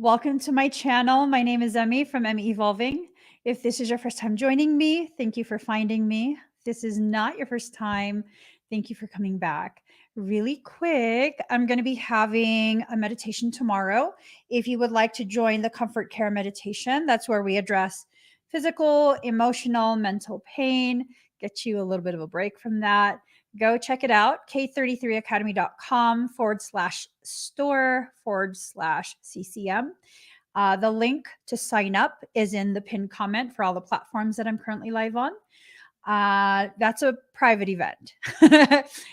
Welcome to my channel. My name is Emmy from Emmy Evolving. If this is your first time joining me, thank you for finding me. If this is not your first time, thank you for coming back. Really quick, I'm going to be having a meditation tomorrow. If you would like to join the Comfort Care meditation, that's where we address physical, emotional, mental pain, get you a little bit of a break from that. Go check it out, k33academy.com/store/CCM. The link to sign up is in the pinned comment for all the platforms that I'm currently live on. That's a private event.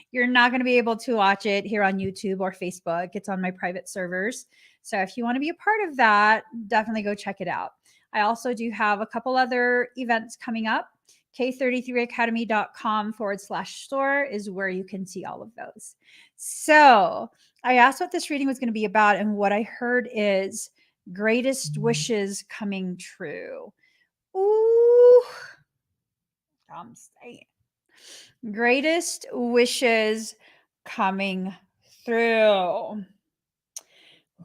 You're not going to be able to watch it here on YouTube or Facebook. It's on my private servers. So if you want to be a part of that, definitely go check it out. I also do have a couple other events coming up. k33academy.com/store is where you can see all of those. So I asked what this reading was going to be about, and what I heard is greatest wishes coming true. Ooh, I'm saying greatest wishes coming through.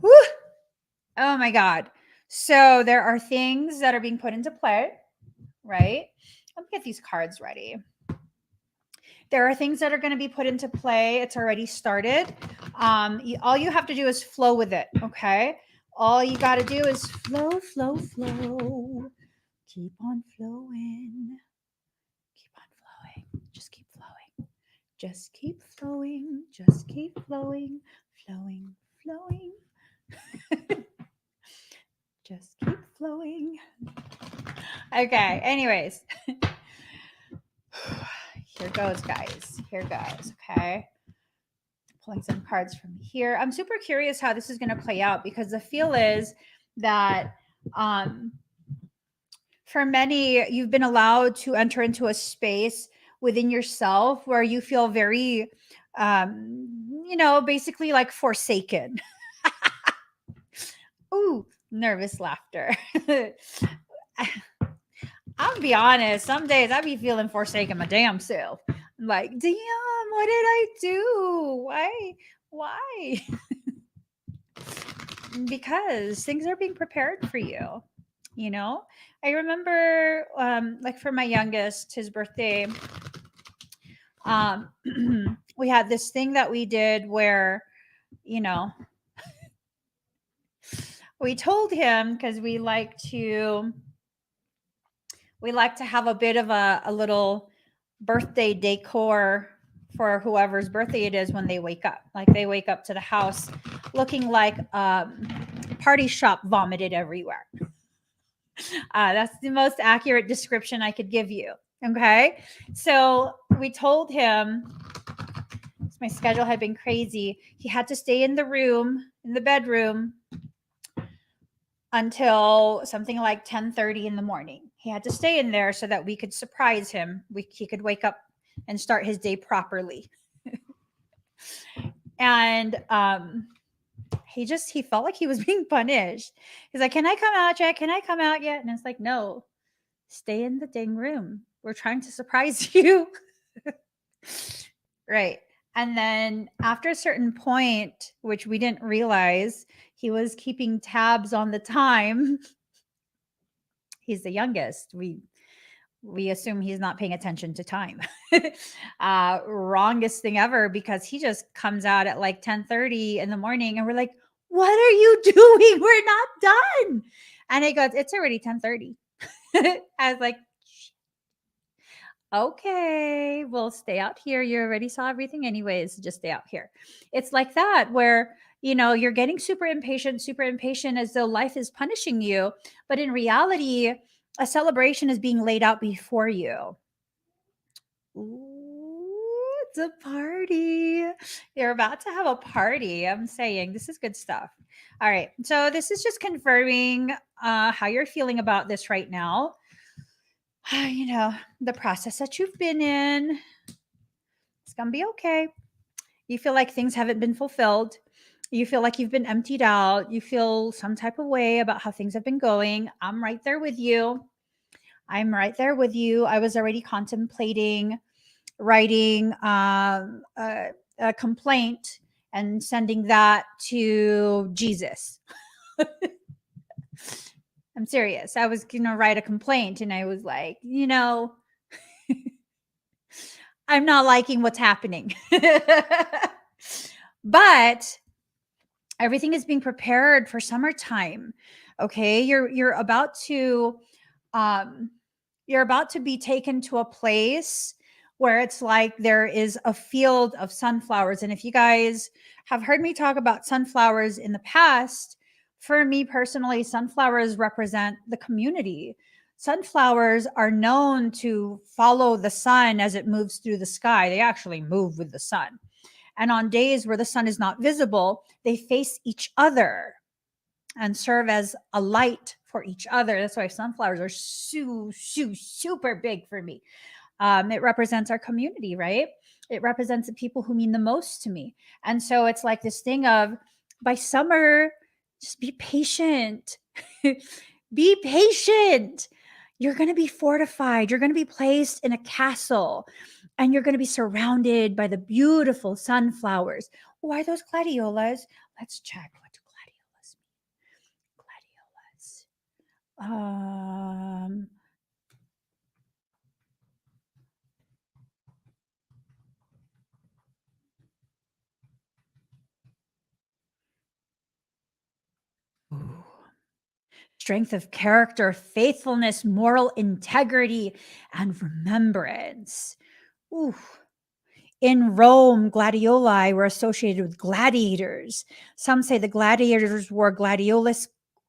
Whew. Oh my God. So there are things that are being put into play, right? Let me get these cards ready. There are things that are going to be put into play. It's already started. All you have to do is flow with it, okay? All you got to do is flow, flow, flow. Keep on flowing. Keep on flowing. Just keep flowing. Just keep flowing. Just keep flowing. Flowing, flowing. Just keep flowing. Okay, anyways. Here goes, guys. Here goes, okay? Pulling some cards from here. I'm super curious how this is going to play out, because the feel is that for many, you've been allowed to enter into a space within yourself where you feel very, basically like forsaken. Ooh, nervous laughter. I'll be honest, some days I be feeling forsaken my damn self. I'm like, damn, what did I do? Why? Because things are being prepared for you. You know, I remember, like for my youngest, his birthday, we had this thing that we did where, you know, we told him, because we like to have a bit of a little birthday decor for whoever's birthday it is when they wake up. Like they wake up to the house looking like party shop vomited everywhere. That's the most accurate description I could give you. Okay. So we told him, my schedule had been crazy, he had to stay in the bedroom until something like 10:30 in the morning. He had to stay in there so that we could surprise him. He could wake up and start his day properly. And he felt like he was being punished. He's like, "Can I come out yet? Can I come out yet?" And it's like, "No, stay in the dang room. We're trying to surprise you." Right. And then after a certain point, which we didn't realize, he was keeping tabs on the time. He's the youngest. We assume he's not paying attention to time. Wrongest thing ever, because he just comes out at like 10:30 in the morning and we're like, "What are you doing? We're not done." And he goes, "It's already 10:30. I was like, "Okay, we'll stay out here. You already saw everything anyways. Just stay out here." It's like that, where, you're getting super impatient as though life is punishing you. But in reality, a celebration is being laid out before you. Ooh, it's a party. You're about to have a party. I'm saying this is good stuff. All right. So this is just confirming how you're feeling about this right now. The process that you've been in, it's going to be okay. You feel like things haven't been fulfilled. You feel like you've been emptied out. You feel some type of way about how things have been going. I'm right there with you. I was already contemplating writing a complaint and sending that to Jesus. I'm serious. I was going to write a complaint and I was like, I'm not liking what's happening. But everything is being prepared for summertime. Okay? You're about to be taken to a place where it's like there is a field of sunflowers. And if you guys have heard me talk about sunflowers in the past, for me personally, sunflowers represent the community. Sunflowers are known to follow the sun as it moves through the sky. They actually move with the sun. And on days where the sun is not visible, they face each other and serve as a light for each other. That's why sunflowers are super big for me. It represents our community, right? It represents the people who mean the most to me. And so it's like this thing of by summer, just be patient. Be patient. You're going to be fortified. You're going to be placed in a castle and you're going to be surrounded by the beautiful sunflowers. Why those gladiolas? Let's check what do gladiolas mean. Strength of character, faithfulness, moral integrity, and remembrance. Ooh. In Rome, gladioli were associated with gladiators. Some say the gladiators wore gladiolus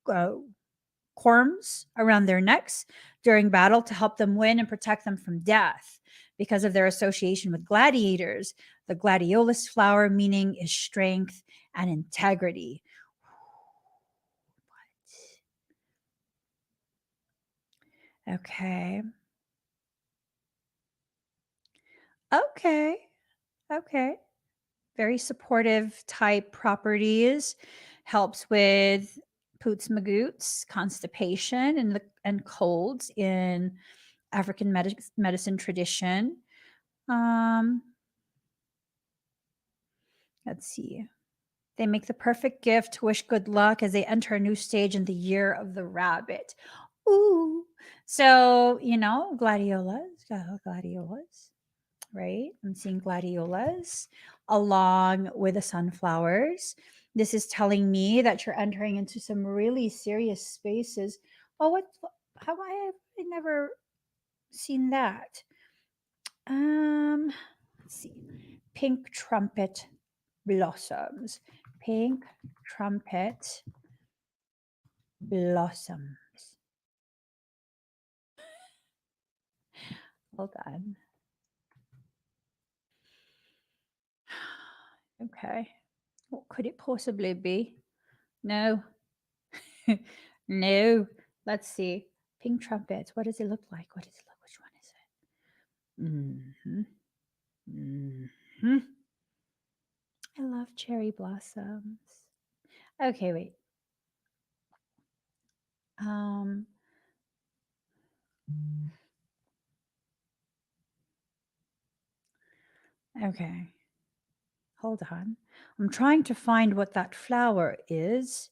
corms around their necks during battle to help them win and protect them from death. Because of their association with gladiators, the gladiolus flower meaning is strength and integrity. Okay. Okay. Very supportive type properties. Helps with poots magoots, constipation, and colds in African medicine tradition. Let's see. They make the perfect gift to wish good luck as they enter a new stage in the year of the rabbit. Ooh. So, gladiolas, right? I'm seeing gladiolas along with the sunflowers. This is telling me that you're entering into some really serious spaces. Oh, how have I never seen that? Let's see. Pink trumpet blossoms. Pink trumpet blossoms. Hold on. Okay. What could it possibly be? No. No. Let's see. Pink trumpets. What does it look like? What does it look? Which one is it? I love cherry blossoms. Okay, wait. Okay. Hold on. I'm trying to find what that flower is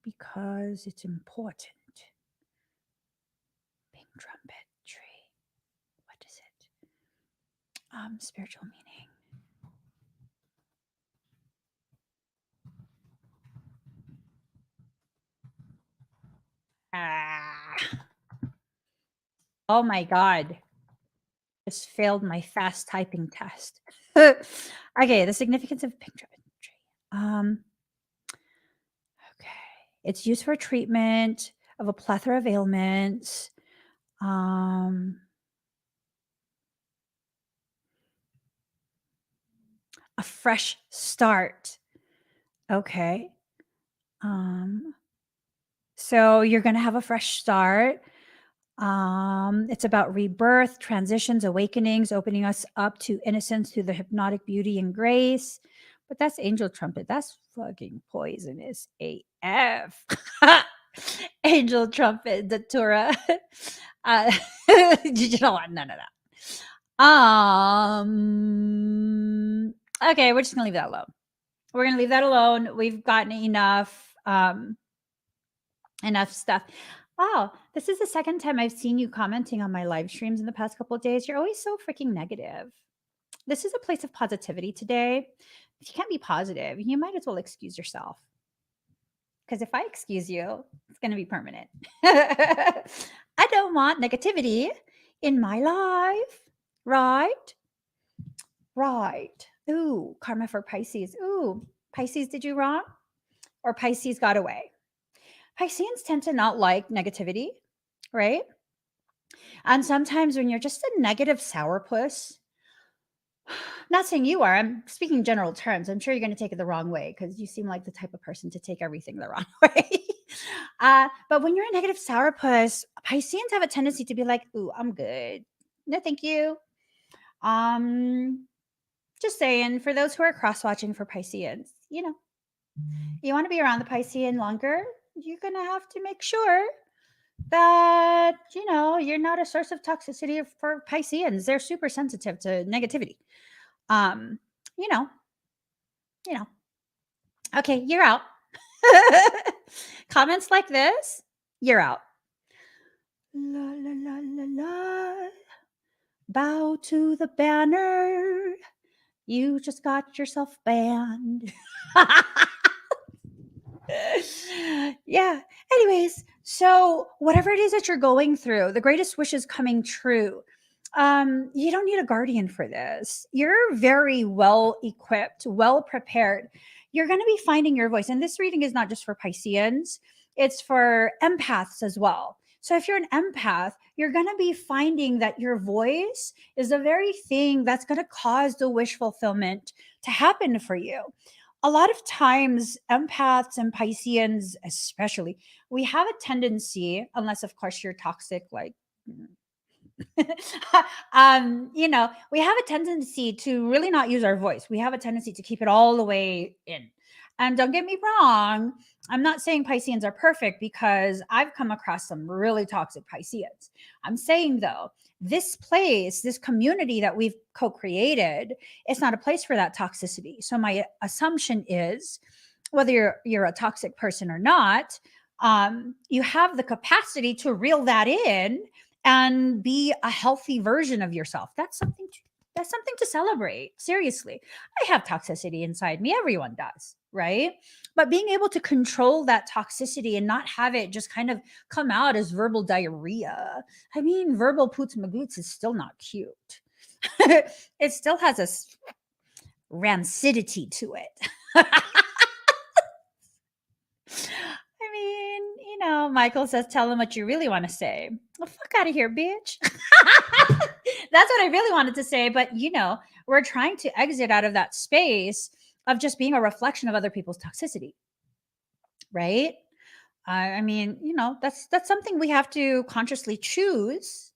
because it's important. Pink trumpet tree. What is it? Spiritual meaning. Oh my God. Just failed my fast typing test. Okay, the significance of pink trumpet tree. Okay. It's used for treatment of a plethora of ailments. A fresh start. Okay. So you're going to have a fresh start. It's about rebirth, transitions, awakenings, opening us up to innocence through the hypnotic beauty and grace. But that's angel trumpet. That's fucking poisonous AF. Angel trumpet, Datura. You don't want none of that. Okay, we're just gonna leave that alone. We're gonna leave that alone. We've gotten enough enough stuff. Wow, this is the second time I've seen you commenting on my live streams in the past couple of days. You're always so freaking negative. This is a place of positivity today. If you can't be positive, you might as well excuse yourself. Because if I excuse you, it's going to be permanent. I don't want negativity in my life, right? Right. Ooh, karma for Pisces. Ooh, Pisces did you wrong? Or Pisces got away? Pisceans tend to not like negativity, right? And sometimes when you're just a negative sourpuss, not saying you are, I'm speaking general terms. I'm sure you're going to take it the wrong way because you seem like the type of person to take everything the wrong way. But when you're a negative sourpuss, Pisceans have a tendency to be like, ooh, I'm good. No, thank you. Just saying, for those who are cross watching for Pisceans, you want to be around the Piscean longer, you're going to have to make sure that, you're not a source of toxicity for Pisceans. They're super sensitive to negativity. Um, you know, you know. Okay, you're out. Comments like this, you're out. La la la la la. Bow to the banner. You just got yourself banned. Yeah. Anyways, so whatever it is that you're going through, the greatest wish is coming true. You don't need a guardian for this. You're very well equipped, well prepared. You're going to be finding your voice. And this reading is not just for Pisceans, it's for empaths as well. So if you're an empath, you're going to be finding that your voice is the very thing that's going to cause the wish fulfillment to happen for you. A lot of times, empaths and Pisceans, especially, we have a tendency, unless of course you're toxic, like we have a tendency to really not use our voice. We have a tendency to keep it all the way in. And don't get me wrong, I'm not saying Pisceans are perfect because I've come across some really toxic Pisceans. I'm saying though, this place, this community that we've co-created, it's not a place for that toxicity. So my assumption is whether you're a toxic person or not, you have the capacity to reel that in and be a healthy version of yourself. That's something to celebrate. Seriously. I have toxicity inside me. Everyone does, right? But being able to control that toxicity and not have it just kind of come out as verbal diarrhea. I mean, verbal poots magoots is still not cute. It still has a rancidity to it. I mean, Michael says, tell him what you really want to say. Well, fuck out of here, bitch. That's what I really wanted to say. But, we're trying to exit out of that space of just being a reflection of other people's toxicity. Right. I mean, that's something we have to consciously choose.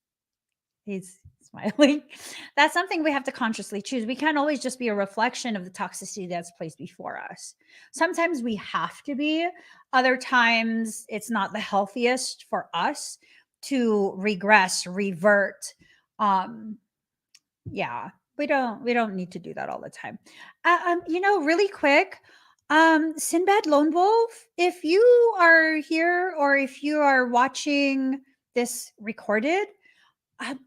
He's smiling. That's something we have to consciously choose. We can't always just be a reflection of the toxicity that's placed before us. Sometimes we have to be, other times it's not the healthiest for us to regress, revert. Yeah, we don't need to do that all the time. Really quick, Sinbad Lone Wolf, if you are here or if you are watching this recorded, I'm,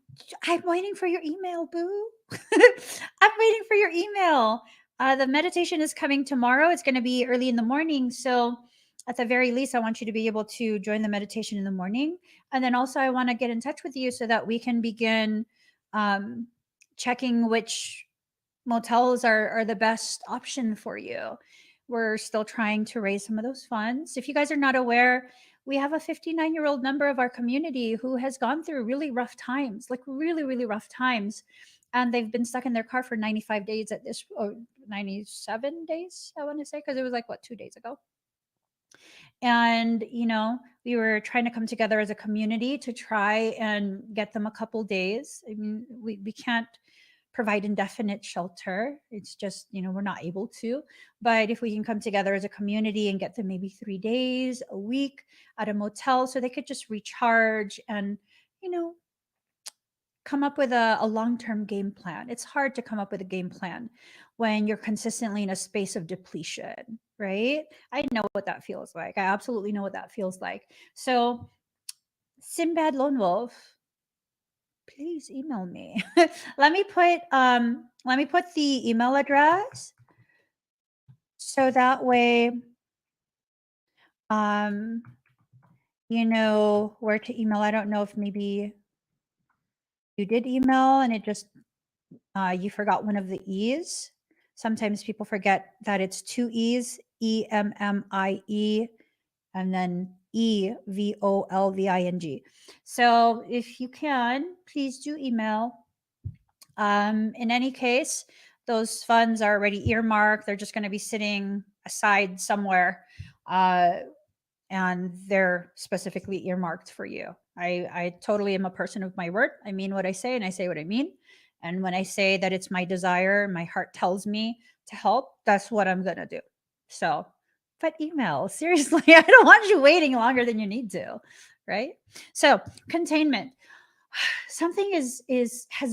I'm waiting for your email, boo. I'm waiting for your email. The meditation is coming tomorrow. It's going to be early in the morning. So, at the very least, I want you to be able to join the meditation in the morning. And then also, I want to get in touch with you so that we can begin um, checking which motels are the best option for you. We're still trying to raise some of those funds. If you guys are not aware, we have a 59-year-old member of our community who has gone through really rough times, like really, really rough times. And they've been stuck in their car for 95 days at this, 97 days, I want to say, because it was like, 2 days ago. And, we were trying to come together as a community to try and get them a couple days. I mean, we can't provide indefinite shelter. It's just, we're not able to. But if we can come together as a community and get them maybe 3 days, a week at a motel so they could just recharge and, come up with a long-term game plan. It's hard to come up with a game plan when you're consistently in a space of depletion, right? I know what that feels like. I absolutely know what that feels like. So, Sinbad Lone Wolf, please email me. Let me put the email address so that way um you know where to email. I don't know if maybe you did email and it just you forgot one of the E's. Sometimes people forget that it's two E's, EMMIE, and then EVOLVING. So if you can, please do email. In any case, those funds are already earmarked. They're just going to be sitting aside somewhere. And they're specifically earmarked for you. I totally am a person of my word. I mean what I say and I say what I mean. And when I say that it's my desire, my heart tells me to help, that's what I'm going to do. So, but email, seriously, I don't want you waiting longer than you need to, right? So, containment. Something has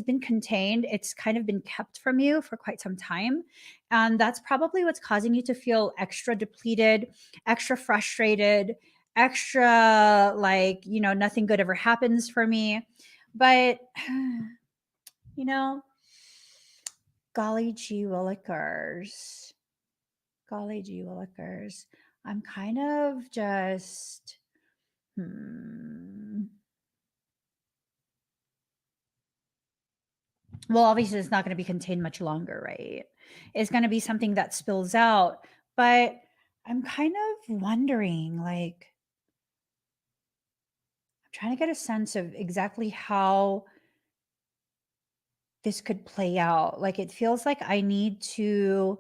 been contained. It's kind of been kept from you for quite some time, and that's probably what's causing you to feel extra depleted, extra frustrated, extra like, nothing good ever happens for me. But you know, golly gee willikers, golly gee willikers, I'm kind of just well, obviously it's not going to be contained much longer, right? It's going to be something that spills out. But I'm kind of wondering, like, I'm trying to get a sense of exactly how this could play out. Like, it feels like I need to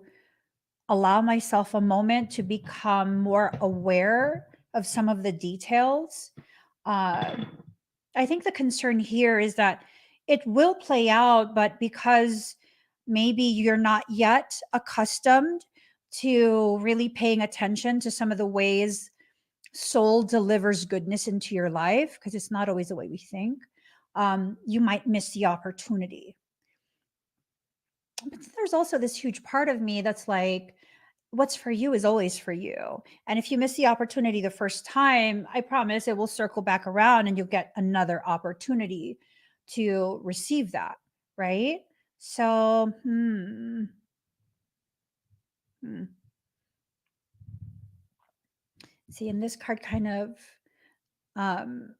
allow myself a moment to become more aware of some of the details. Uh, I think the concern here is that it will play out, but because maybe you're not yet accustomed to really paying attention to some of the ways soul delivers goodness into your life, because it's not always the way we think, you might miss the opportunity. But there's also this huge part of me that's like, what's for you is always for you. And if you miss the opportunity the first time, I promise it will circle back around and you'll get another opportunity to receive that. Right. So, see, and this card um,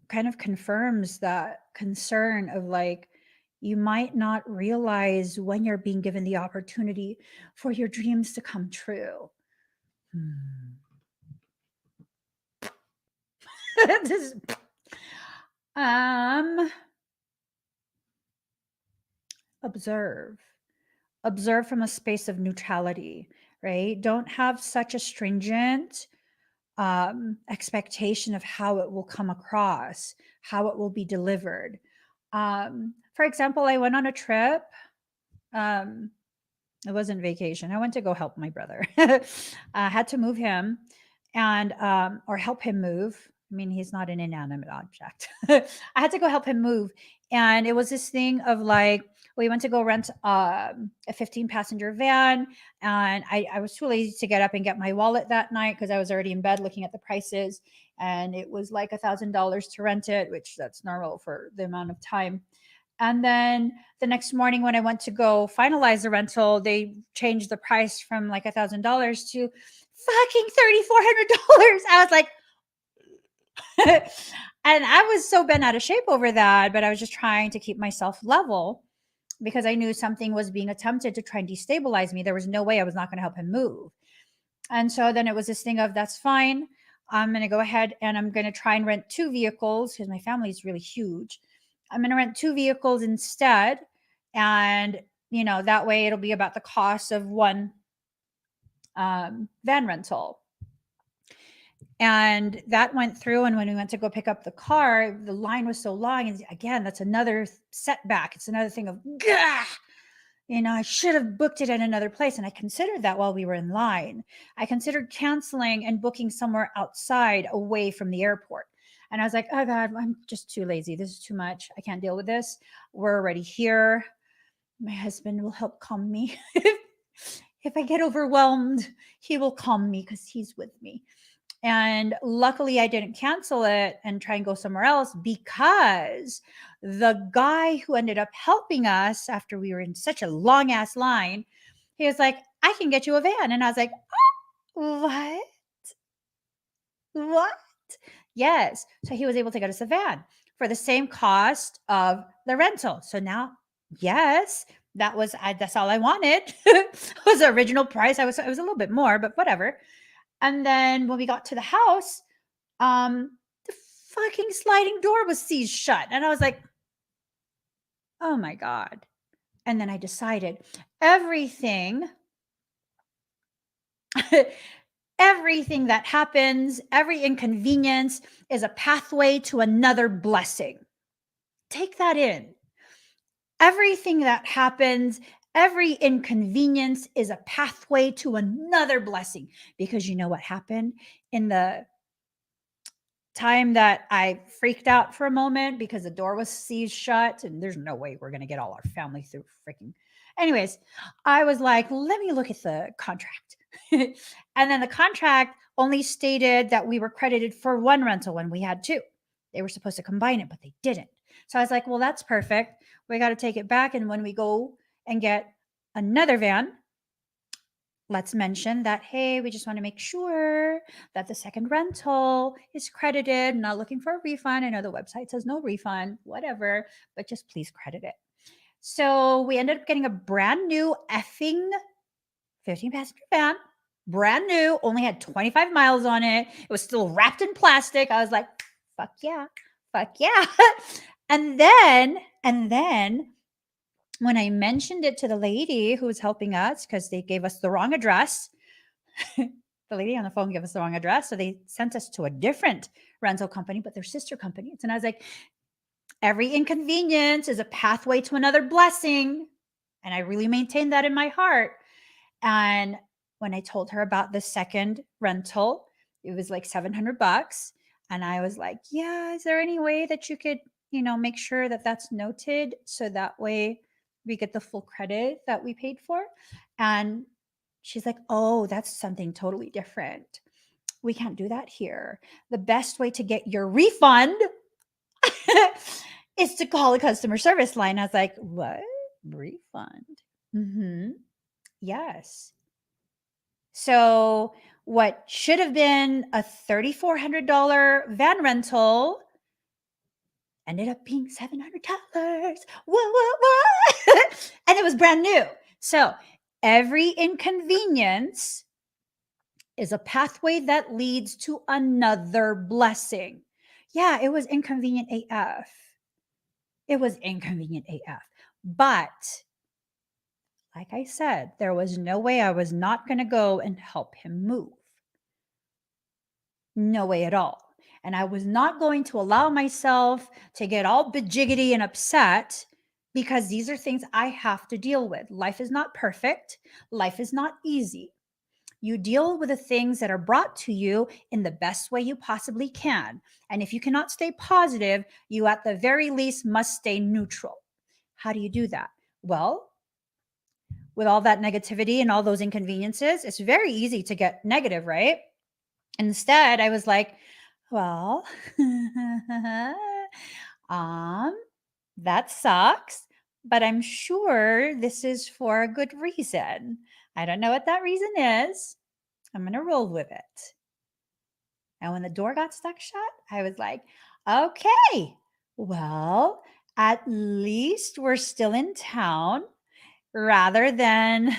kind of confirms that concern of like, you might not realize when you're being given the opportunity for your dreams to come true. This, observe. Observe from a space of neutrality, right? Don't have such a stringent expectation of how it will come across, how it will be delivered. For example, I went on a trip. It wasn't vacation. I went to go help my brother. I had to move him and or help him move. I mean, he's not an inanimate object. I had to go help him move. And it was this thing of like, we went to go rent a 15 passenger van. And I was too lazy to get up and get my wallet that night because I was already in bed looking at the prices. And it was like $1,000 to rent it, which that's normal for the amount of time. And then the next morning when I went to go finalize the rental, they changed the price from like $1,000 to fucking $3,400. I was like, and I was so bent out of shape over that, but I was just trying to keep myself level because I knew something was being attempted to try and destabilize me. There was no way I was not going to help him move. And so then it was this thing of, that's fine. I'm going to go ahead and I'm going to try and rent 2 vehicles because my family is really huge. I'm going to rent 2 vehicles instead. And, that way it'll be about the cost of one van rental. And that went through. And when we went to go pick up the car, the line was so long. And again, that's another setback. It's another thing of, gah! I should have booked it at another place. And I considered that while we were in line. I considered canceling and booking somewhere outside away from the airport. And I was like, oh God, I'm just too lazy. This is too much. I can't deal with this. We're already here. My husband will help calm me. If I get overwhelmed, he will calm me because he's with me. And luckily, I didn't cancel it and try and go somewhere else, because the guy who ended up helping us after we were in such a long ass line, he was like, I can get you a van. And I was like, what? What? Yes. So he was able to get us a van for the same cost of the rental. So now, yes, that's all I wanted. Was the original price. It was a little bit more, but whatever. And then when we got to the house, the fucking sliding door was seized shut. And I was like, oh my God. And then I decided everything everything that happens, every inconvenience is a pathway to another blessing. Take that in. Everything that happens, every inconvenience is a pathway to another blessing. Because you know what happened in the time that I freaked out for a moment because the door was seized shut and there's no way we're going to get all our family through freaking. Anyways, I was like, let me look at the contract. And then the contract only stated that we were credited for one rental when we had two. They were supposed to combine it, but they didn't. So I was like, well, that's perfect. We got to take it back. And when we go and get another van, let's mention that, hey, we just want to make sure that the second rental is credited, not looking for a refund. I know the website says no refund, whatever, but just please credit it. So we ended up getting a brand new effing 15 passenger van, brand new, only had 25 miles on it. It was still wrapped in plastic. I was like, fuck yeah, fuck yeah. And then when I mentioned it to the lady who was helping us, because they gave us the wrong address, the lady on the phone gave us the wrong address. So they sent us to a different rental company, but they're sister companies. And I was like, every inconvenience is a pathway to another blessing. And I really maintained that in my heart. And when I told her about the second rental, it was like $700. And I was like, yeah, is there any way that you could, make sure that that's noted so that way we get the full credit that we paid for? And she's like, oh, that's something totally different. We can't do that here. The best way to get your refund is to call a customer service line. I was like, what? Refund? Mm-hmm. Yes. So what should have been a $3,400 van rental ended up being $700. Whoa, whoa, whoa. And it was brand new. So every inconvenience is a pathway that leads to another blessing. Yeah, it was inconvenient AF. It was inconvenient AF. But like I said, there was no way I was not going to go and help him move. No way at all. And I was not going to allow myself to get all bejiggity and upset, because these are things I have to deal with. Life is not perfect. Life is not easy. You deal with the things that are brought to you in the best way you possibly can. And if you cannot stay positive, you at the very least must stay neutral. How do you do that? Well, with all that negativity and all those inconveniences, it's very easy to get negative, right? Instead, I was like, well, that sucks, but I'm sure this is for a good reason. I don't know what that reason is. I'm going to roll with it. And when the door got stuck shut, I was like, okay, well, at least we're still in town rather than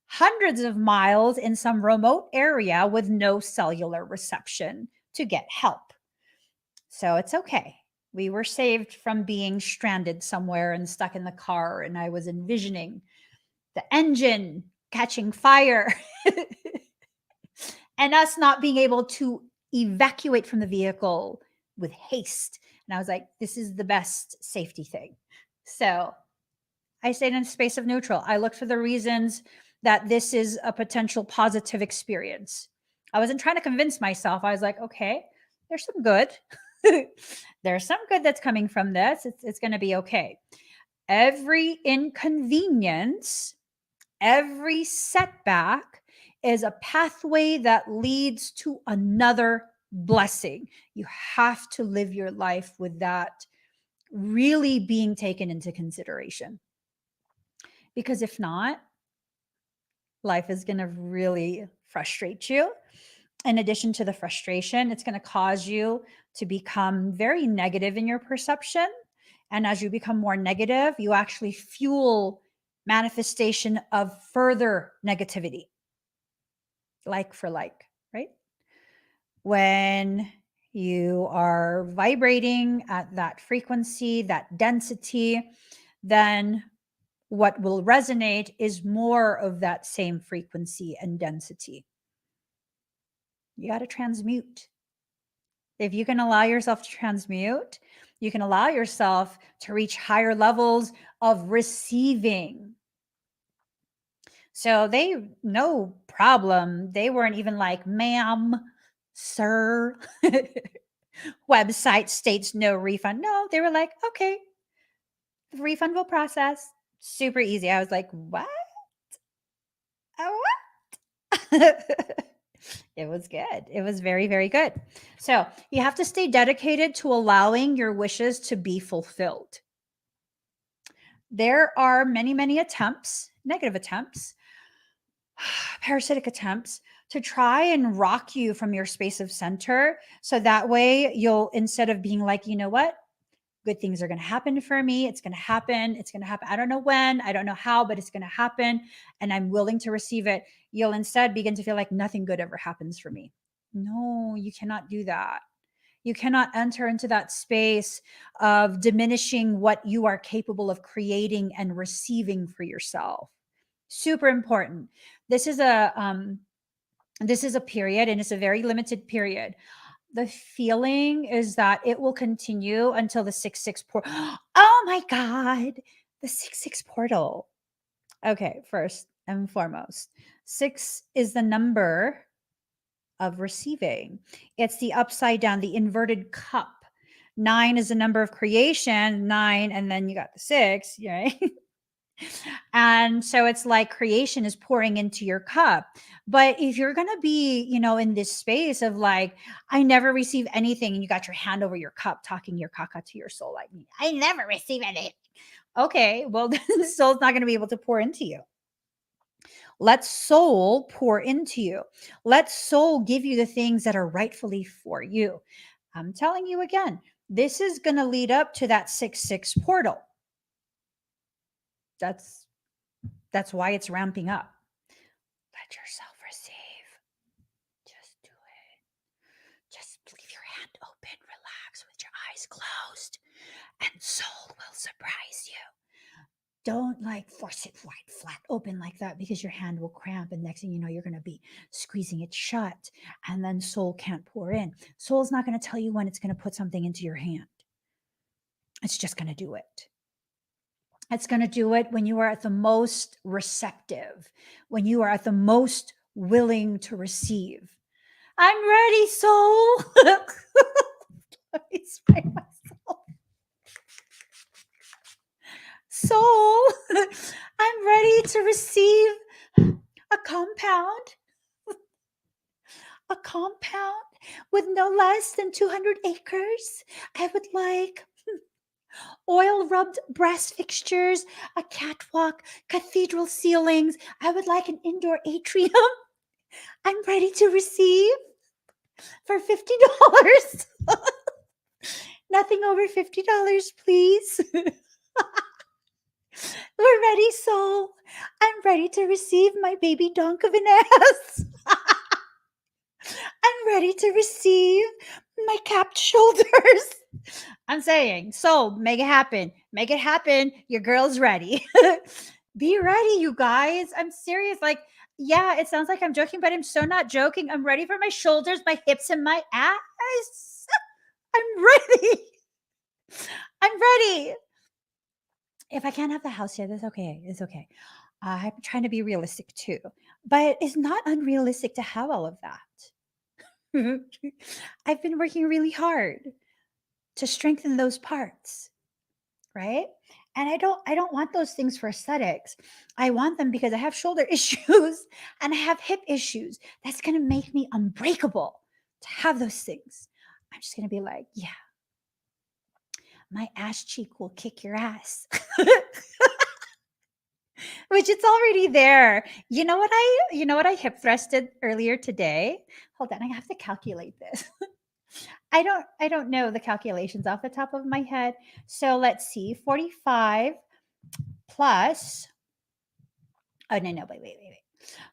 hundreds of miles in some remote area with no cellular reception to get help. So it's okay. We were saved from being stranded somewhere and stuck in the car. And I was envisioning the engine catching fire and us not being able to evacuate from the vehicle with haste. And I was like, this is the best safety thing. So I stayed in a space of neutral. I looked for the reasons that this is a potential positive experience. I wasn't trying to convince myself. I was like, okay, there's some good. There's some good that's coming from this. It's going to be okay. Every inconvenience, every setback is a pathway that leads to another blessing. You have to live your life with that really being taken into consideration. Because if not, life is going to really frustrate you. In addition to the frustration, it's going to cause you to become very negative in your perception. And as you become more negative, you actually fuel manifestation of further negativity, like for like, right? When you are vibrating at that frequency, that density, then what will resonate is more of that same frequency and density. You got to transmute. If you can allow yourself to transmute, you can allow yourself to reach higher levels of receiving. So they, no problem. They weren't even like, ma'am, sir, website states no refund. No, they were like, okay, the refund will process. Super easy. I was like, what? What? It was good. It was very, very good. So you have to stay dedicated to allowing your wishes to be fulfilled. There are many, many attempts, negative attempts, parasitic attempts to try and rock you from your space of center. So that way you'll, instead of being like, you know what? Good things are going to happen for me. It's going to happen. It's going to happen. I don't know when, I don't know how, but it's going to happen. And I'm willing to receive it. You'll instead begin to feel like nothing good ever happens for me. No, you cannot do that. You cannot enter into that space of diminishing what you are capable of creating and receiving for yourself. Super important. This is a period, and it's a very limited period. The feeling is that it will continue until the 6-6 portal. Oh my God, the 6-6 portal. Okay, first and foremost, 6 is the number of receiving. It's the upside down, the inverted cup. 9 is the number of creation, 9, and then you got the 6, right? And so it's like creation is pouring into your cup. But if you're going to be, in this space of like, I never receive anything, and you got your hand over your cup, talking your caca to your soul, like, I never receive anything. Okay, well, then the soul's not going to be able to pour into you. Let soul pour into you. Let soul give you the things that are rightfully for you. I'm telling you again, this is going to lead up to that 6-6 portal. That's why it's ramping up. Let yourself receive. Just do it. Just leave your hand open, relax with your eyes closed, and soul will surprise you. Don't like force it wide, flat open like that, because your hand will cramp, and next thing you know, you're going to be squeezing it shut, and then soul can't pour in. Soul's not going to tell you when it's going to put something into your hand. It's just going to do it. It's going to do it when you are at the most receptive, when you are at the most willing to receive. I'm ready, soul. Let me spray myself. Soul, I'm ready to receive a compound with no less than 200 acres. I would like oil rubbed brass fixtures, a catwalk, cathedral ceilings. I would like an indoor atrium. I'm ready to receive for $50. Nothing over $50, please. We're ready, soul. I'm ready to receive my baby donk of an ass. I'm ready to receive my capped shoulders. I'm saying, soul, make it happen. Make it happen. Your girl's ready. Be ready, you guys. I'm serious. Like, yeah, it sounds like I'm joking, but I'm so not joking. I'm ready for my shoulders, my hips, and my ass. I'm ready. I'm ready. If I can't have the house here, that's okay. It's okay. I'm trying to be realistic too, but it's not unrealistic to have all of that. I've been working really hard. to strengthen those parts, right? And I don't want those things for aesthetics. I want them because I have shoulder issues and I have hip issues. That's going to make me unbreakable to have those things. I'm just going to be like, yeah, my ass cheek will kick your ass. Which it's already there. You know what I hip thrusted earlier today? Hold on, I have to calculate this. I don't know the calculations off the top of my head. So let's see. 45 plus, oh no, wait.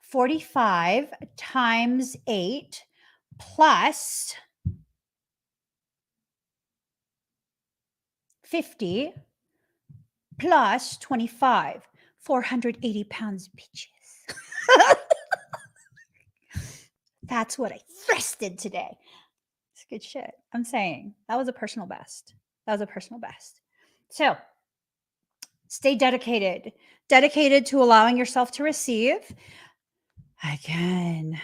45 times 8 plus 50 plus 25, 480 pounds, bitches. That's what I thrusted today. It's good shit. I'm saying that was a personal best. So stay dedicated to allowing yourself to receive. Again,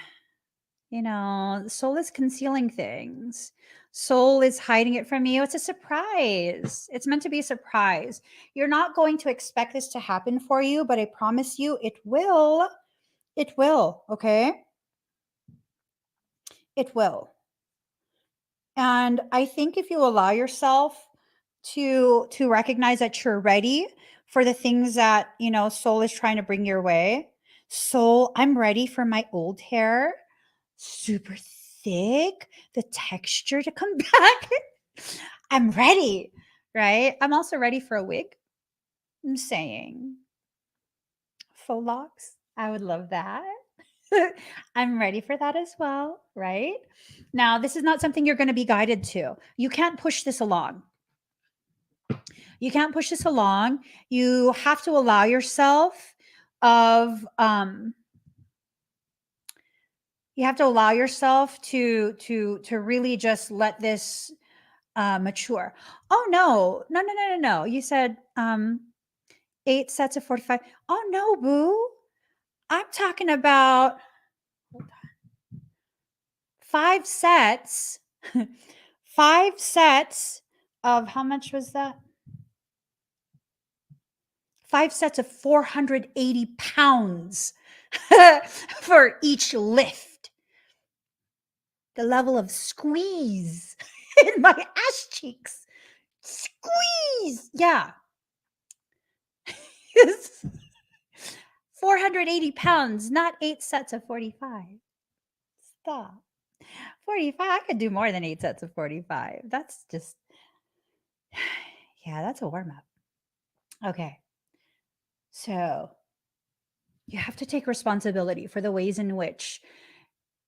soul is concealing things. Soul is hiding it from you. It's a surprise. It's meant to be a surprise. You're not going to expect this to happen for you, but I promise you it will. It will, okay? It will. And I think if you allow yourself to recognize that you're ready for the things that, soul is trying to bring your way. Soul, I'm ready for my old hair, super thick, the texture to come back. I'm ready, right? I'm also ready for a wig. I'm saying faux locks. I would love that. I'm ready for that as well, right? Now, this is not something you're going to be guided to. You can't push this along. You can't push this along. You have to allow yourself of you have to allow yourself to really just let this mature. Oh no. You said 8 sets of 45. Oh no, boo. I'm talking about 5 sets. 5 sets of how much was that? 5 sets of 480 pounds for each lift. The level of squeeze in my ass cheeks. Squeeze. Yeah. 480 pounds, not 8 sets of 45. Stop. 45. I could do more than 8 sets of 45. That's just, yeah, that's a warm up. Okay. So you have to take responsibility for the ways in which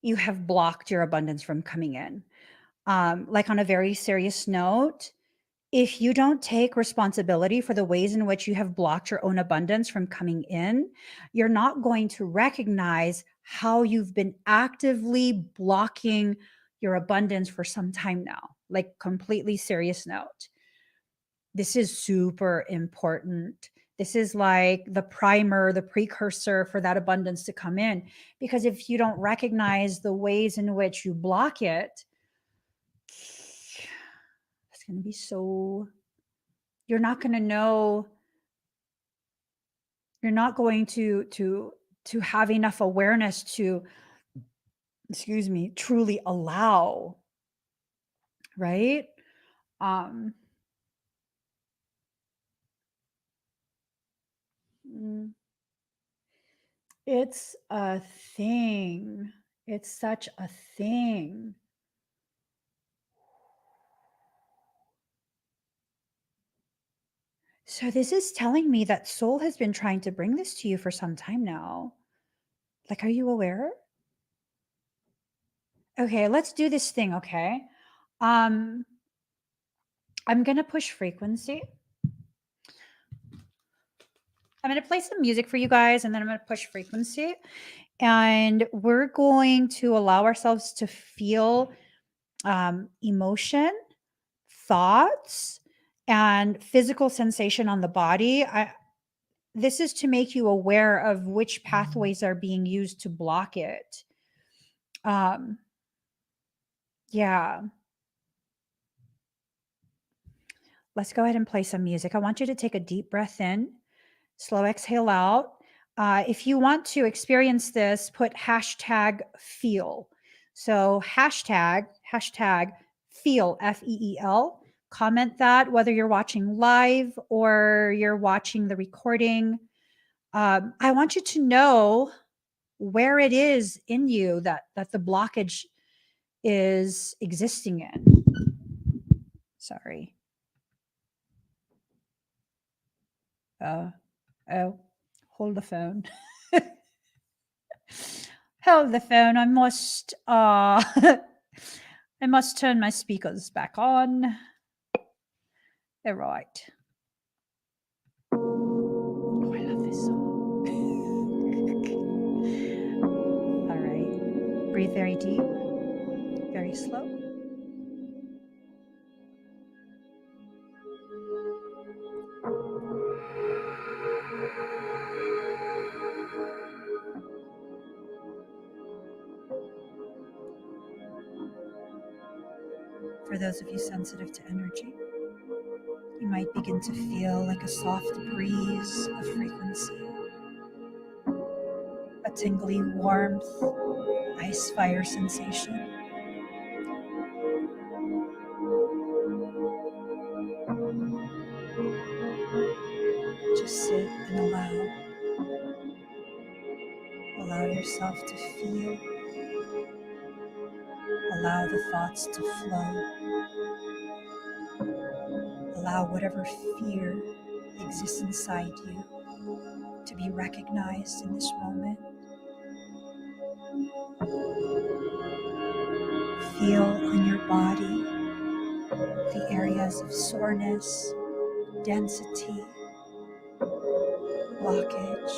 you have blocked your abundance from coming in. Like on a very serious note, if you don't take responsibility for the ways in which you have blocked your own abundance from coming in, you're not going to recognize how you've been actively blocking your abundance for some time now. Like, completely serious note. This is super important. This is like the primer, the precursor for that abundance to come in. Because if you don't recognize the ways in which you block it, it's going to be so, you're not going to know, you're not going to have enough awareness to, excuse me, truly allow, right? Um mm, it's a thing. It's such a thing. So this is telling me that soul has been trying to bring this to you for some time now. Like, are you aware? Okay, let's do this thing, okay? Um I'm going to push frequency. I'm going to play some music for you guys and then I'm going to push frequency. And we're going to allow ourselves to feel emotion, thoughts, and physical sensation on the body. This is to make you aware of which pathways are being used to block it. Yeah. let's go ahead and play some music. I want you to take a deep breath in, slow exhale out. If you want to experience this, put hashtag feel. So hashtag feel, FEEL. Comment that whether you're watching live or you're watching the recording. I want you to know where it is in you that the blockage is existing in. Sorry. Oh, hold the phone. Hold the phone. I must I must turn my speakers back on. They're right. Oh, I love this song. All right. Breathe very deep, very slow. For those of you sensitive to energy, you might begin to feel like a soft breeze of frequency, a tingly warmth, ice fire sensation. Just sit and allow yourself to feel, allow the thoughts to flow, allow whatever fear exists inside you to be recognized in this moment. Feel on your body the areas of soreness, density, blockage.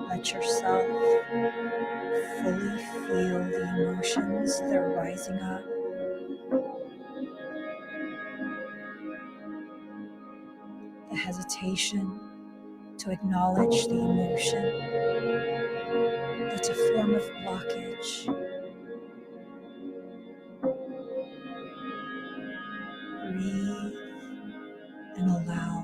Let yourself fully feel the emotions that are rising up. The hesitation to acknowledge the emotion that's a form of blockage. Breathe and allow.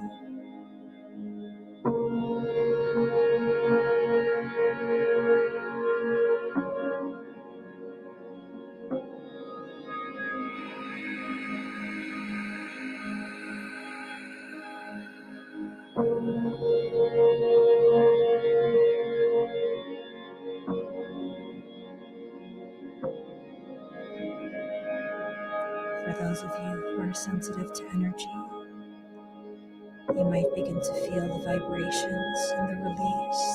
For those of you who are sensitive to energy, you might begin to feel the vibrations and the release.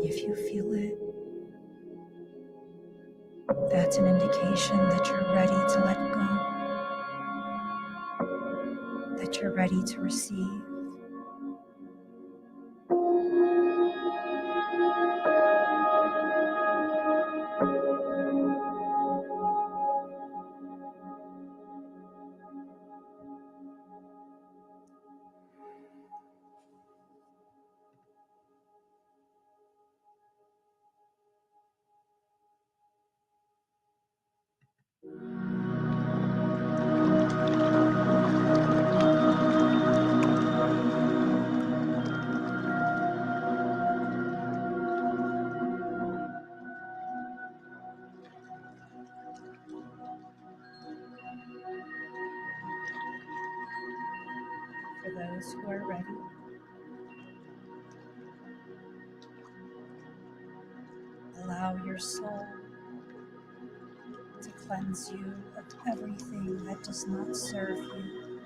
If you feel it, that's an indication that you're ready to let go, that you're ready to receive. For those who are ready, allow your soul to cleanse you of everything that does not serve you.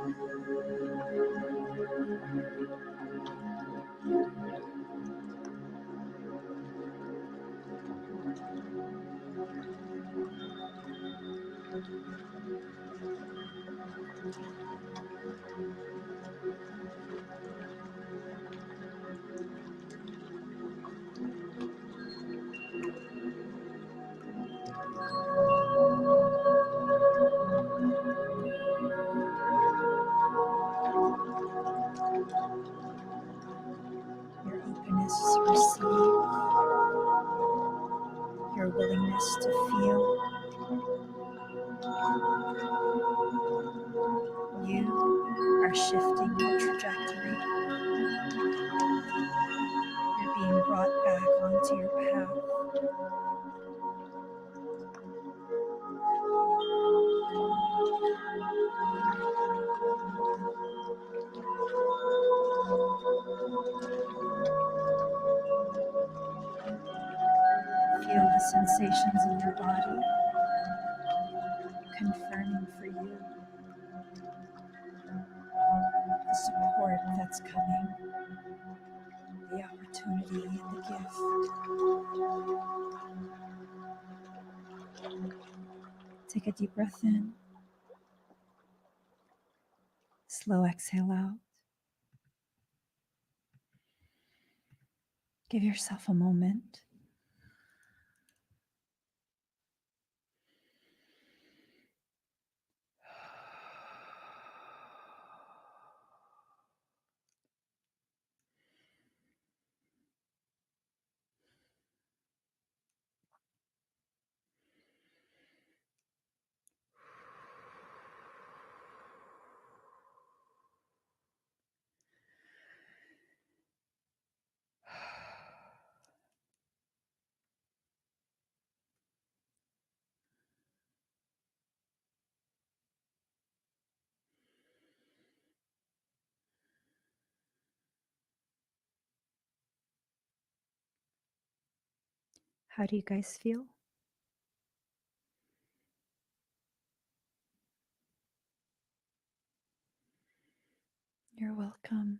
Your openness to receive, your willingness to feel. You are shifting your trajectory. You're being brought back onto your path. Feel the sensations in your body confirming for you the support that's coming, the opportunity and the gift. Take a deep breath in. Slow exhale out. Give yourself a moment. How do you guys feel? You're welcome.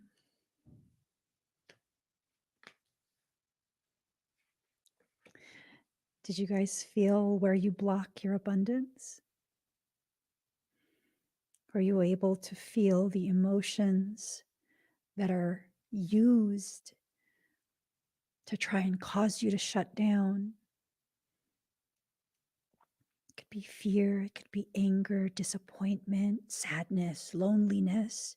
Did you guys feel where you block your abundance? Are you able to feel the emotions that are used to try and cause you to shut down? It could be fear, it could be anger, disappointment, sadness, loneliness.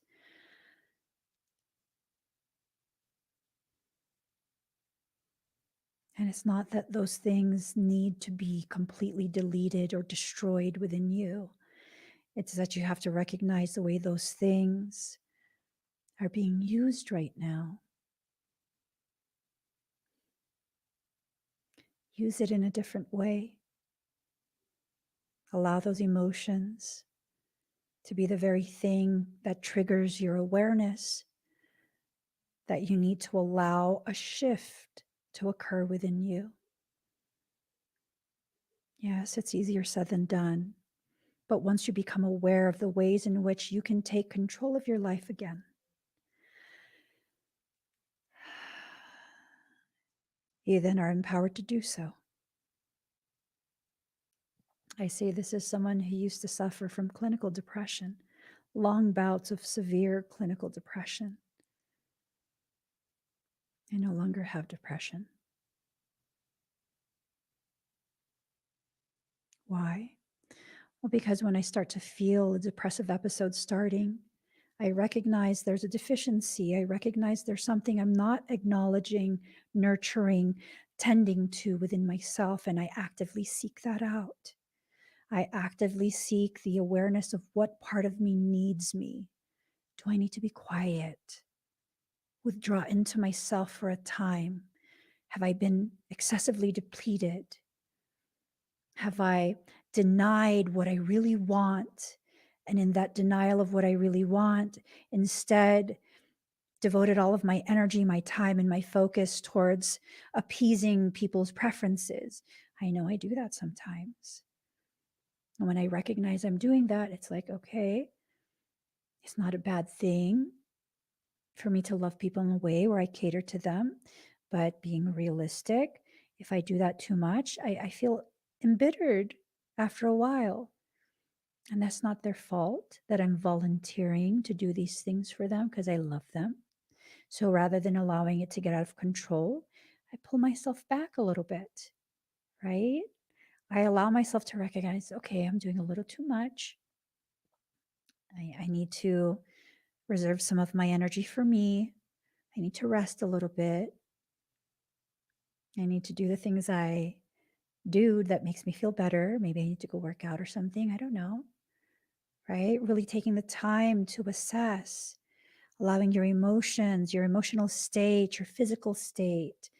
And it's not that those things need to be completely deleted or destroyed within you. It's that you have to recognize the way those things are being used right now. Use it in a different way. Allow those emotions to be the very thing that triggers your awareness that you need to allow a shift to occur within you. Yes, it's easier said than done. But once you become aware of the ways in which you can take control of your life again, you then are empowered to do so. I say this as someone who used to suffer from clinical depression, long bouts of severe clinical depression. I no longer have depression. Why? Well, because when I start to feel a depressive episode starting, I recognize there's a deficiency. I recognize there's something I'm not acknowledging, nurturing, tending to within myself, and I actively seek that out. I actively seek the awareness of what part of me needs me. Do I need to be quiet? Withdraw into myself for a time? Have I been excessively depleted? Have I denied what I really want? And in that denial of what I really want, instead devoted all of my energy, my time, and my focus towards appeasing people's preferences. I know I do that sometimes. And when I recognize I'm doing that, it's like, okay, It's not a bad thing for me to love people in a way where I cater to them, but being realistic, if I do that too much, I feel embittered after a while. And that's not their fault that I'm volunteering to do these things for them because I love them. So rather than allowing it to get out of control, I pull myself back a little bit, right? I allow myself to recognize, okay, I'm doing a little too much. I need to reserve some of my energy for me. I need to rest a little bit. I need to do the things I do that makes me feel better. Maybe I need to go work out or something. I don't know, right? Really taking the time to assess, allowing your emotions, your emotional state, your physical sensations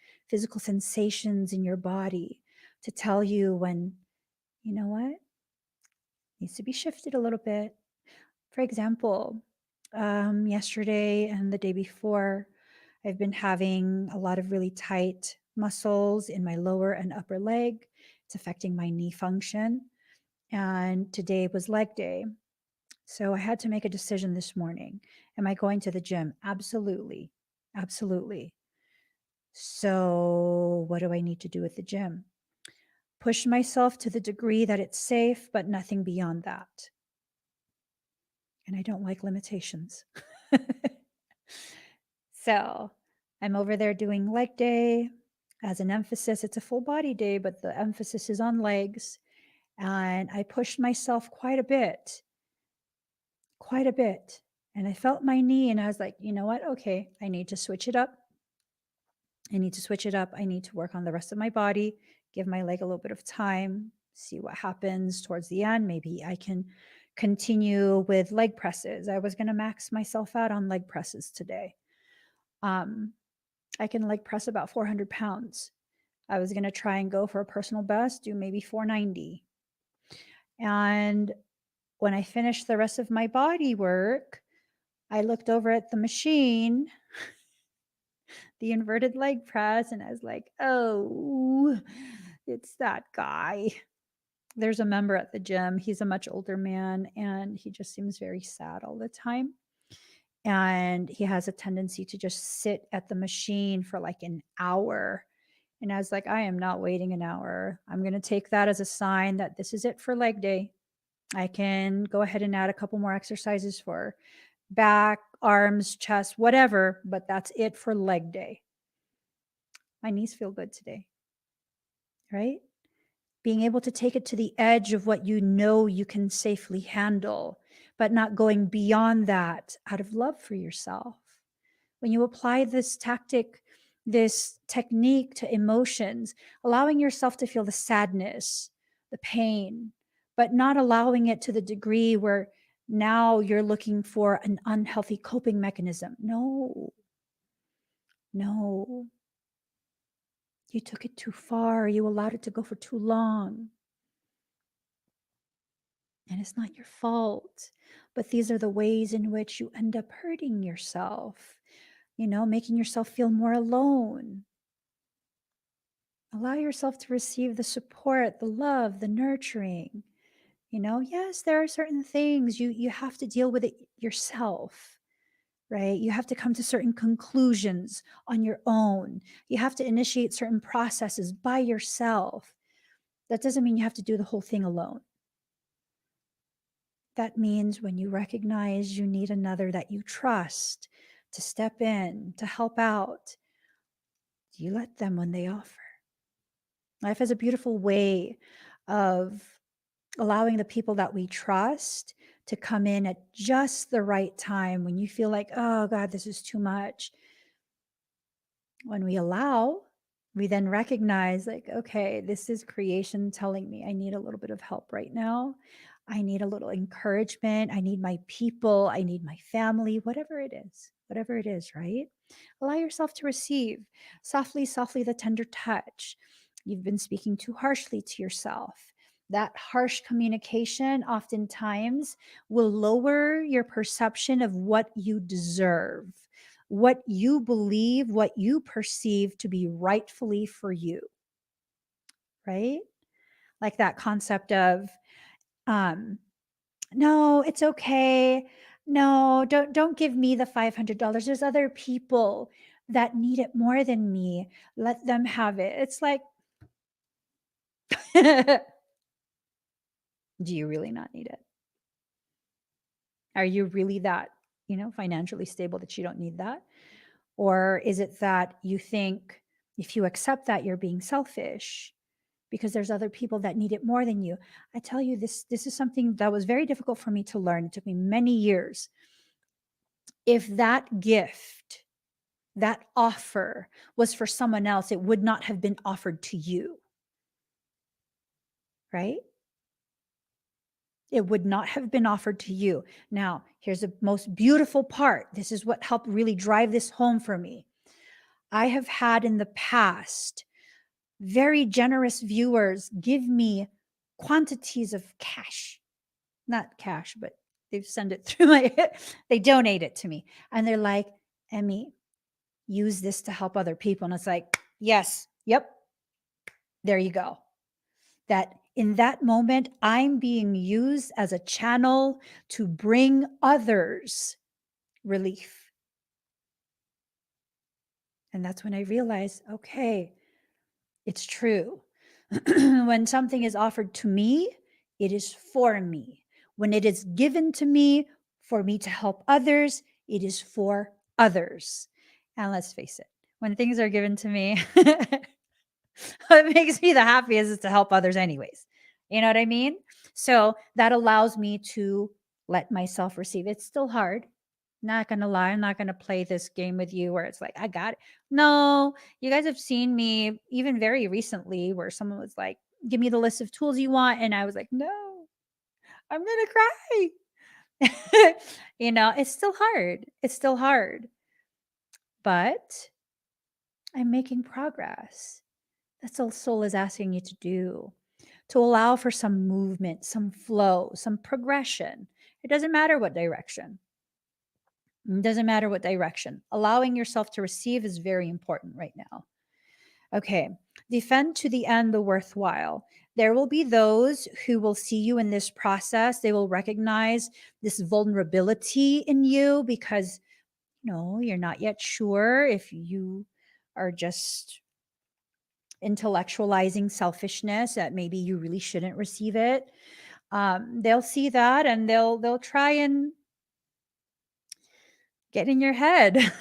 in your body to tell you when, you know what, needs to be shifted a little bit. For example, yesterday and the day before, I've been having a lot of really tight muscles in my lower and upper leg. It's affecting my knee function. And today was leg day. So I had to make a decision this morning. Am I going to the gym? Absolutely. Absolutely. So, what do I need to do at the gym? Push myself to the degree that it's safe, but nothing beyond that. And I don't like limitations. So, I'm over there doing leg day as an emphasis. It's a full body day, but the emphasis is on legs. And I pushed myself quite a bit, quite a bit. And I felt my knee, and I was like, you know what? Okay, I need to switch it up. I need to switch it up. I need to work on the rest of my body, give my leg a little bit of time, see what happens towards the end. Maybe I can continue with leg presses. I was going to max myself out on leg presses today. Um, I can leg press about 400 pounds. I was going to try and go for a personal best, do maybe 490. And when I finished the rest of my body work, I looked over at the machine, the inverted leg press, and I was like, oh, it's that guy. There's a member at the gym. He's a much older man, and he just seems very sad all the time. And he has a tendency to just sit at the machine for like an hour. And I was like, I am not waiting an hour. I'm going to take that as a sign that this is it for leg day. I can go ahead and add a couple more exercises for back, arms, chest, whatever, but that's it for leg day. My knees feel good today, right? Being able to take it to the edge of what you know you can safely handle, but not going beyond that out of love for yourself. When you apply this tactic, this technique to emotions, allowing yourself to feel the sadness, the pain, but not allowing it to the degree where now you're looking for an unhealthy coping mechanism. No, no. You took it too far. You allowed it to go for too long. And it's not your fault. But these are the ways in which you end up hurting yourself, making yourself feel more alone. Allow yourself to receive the support, the love, the nurturing. Yes, there are certain things you have to deal with it yourself, right? You have to come to certain conclusions on your own. You have to initiate certain processes by yourself. That doesn't mean you have to do the whole thing alone. That means when you recognize you need another that you trust to step in, to help out, you let them when they offer. Life has a beautiful way of allowing the people that we trust to come in at just the right time when you feel like, oh God, this is too much. When we allow, we then recognize, like, okay, this is creation telling me I need a little bit of help right now. I need a little encouragement. I need my people. I need my family, whatever it is, right? Allow yourself to receive softly, softly, the tender touch. You've been speaking too harshly to yourself. That harsh communication oftentimes will lower your perception of what you deserve, what you believe, what you perceive to be rightfully for you, right? Like that concept of, no, it's okay. No, don't give me the $500. There's other people that need it more than me. Let them have it. It's like, do you really not need it? Are you really that, financially stable that you don't need that? Or is it that you think if you accept that you're being selfish because there's other people that need it more than you? I tell you, this is something that was very difficult for me to learn. It took me many years. If that gift, that offer was for someone else, it would not have been offered to you, right? It would not have been offered to you. Now, here's the most beautiful part. This is what helped really drive this home for me. I have had in the past very generous viewers give me quantities of cash, not cash, but they send it through they donate it to me. And they're like, Emmy, use this to help other people. And it's like, yes, yep, there you go. That in that moment, I'm being used as a channel to bring others relief. And that's when I realized, okay, it's true. When something is offered to me, it is for me. When it is given to me for me to help others, it is for others. And let's face it, when things are given to me, what makes me the happiest is to help others, anyways. You know what I mean? So that allows me to let myself receive. It's still hard. Not gonna lie, I'm not gonna play this game with you where it's like, I got it. No, you guys have seen me even very recently where someone was like, give me the list of tools you want. And I was like, no, I'm gonna cry. It's still hard. It's still hard. But I'm making progress. That's all soul is asking you to do. To allow for some movement, some flow, some progression. It doesn't matter what direction. It doesn't matter what direction. Allowing yourself to receive is very important right now. Okay. Defend to the end the worthwhile. There will be those who will see you in this process. They will recognize this vulnerability in you because, you're not yet sure if you are just intellectualizing selfishness, that maybe you really shouldn't receive it. They'll see that and they'll try and get in your head.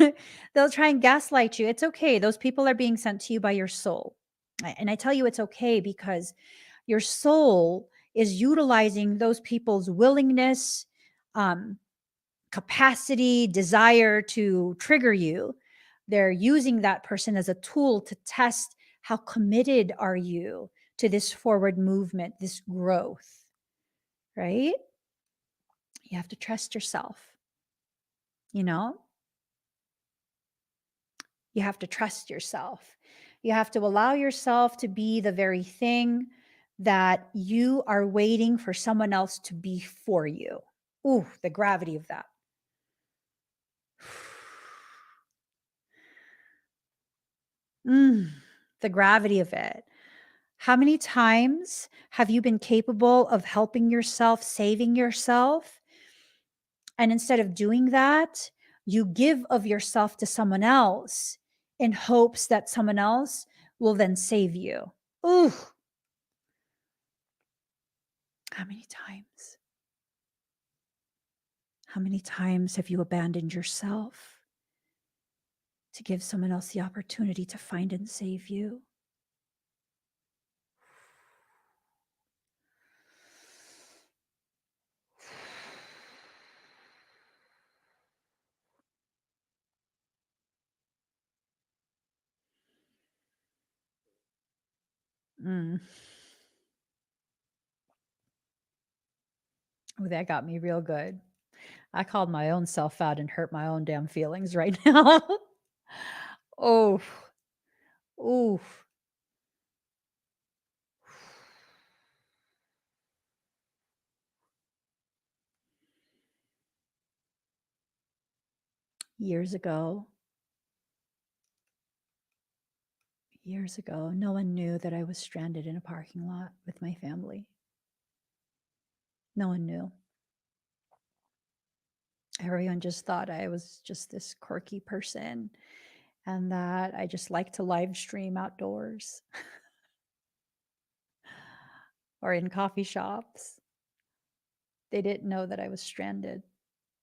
They'll try and gaslight you. It's okay. Those people are being sent to you by your soul. And I tell you it's okay because your soul is utilizing those people's willingness, um, capacity, desire to trigger you. They're using that person as a tool to test how committed are you to this forward movement, this growth, right? You have to trust yourself, you know? You have to trust yourself. You have to allow yourself to be the very thing that you are waiting for someone else to be for you. Ooh, the gravity of that. The gravity of it. How many times have you been capable of helping yourself, saving yourself? And instead of doing that, you give of yourself to someone else in hopes that someone else will then save you. Ooh, how many times? How many times have you abandoned yourself to give someone else the opportunity to find and save you? Mm. Oh, that got me real good. I called my own self out and hurt my own damn feelings right now. Oh, ooh. Years ago, no one knew that I was stranded in a parking lot with my family. No one knew. Everyone just thought I was just this quirky person and that I just like to live stream outdoors or in coffee shops. They didn't know that I was stranded.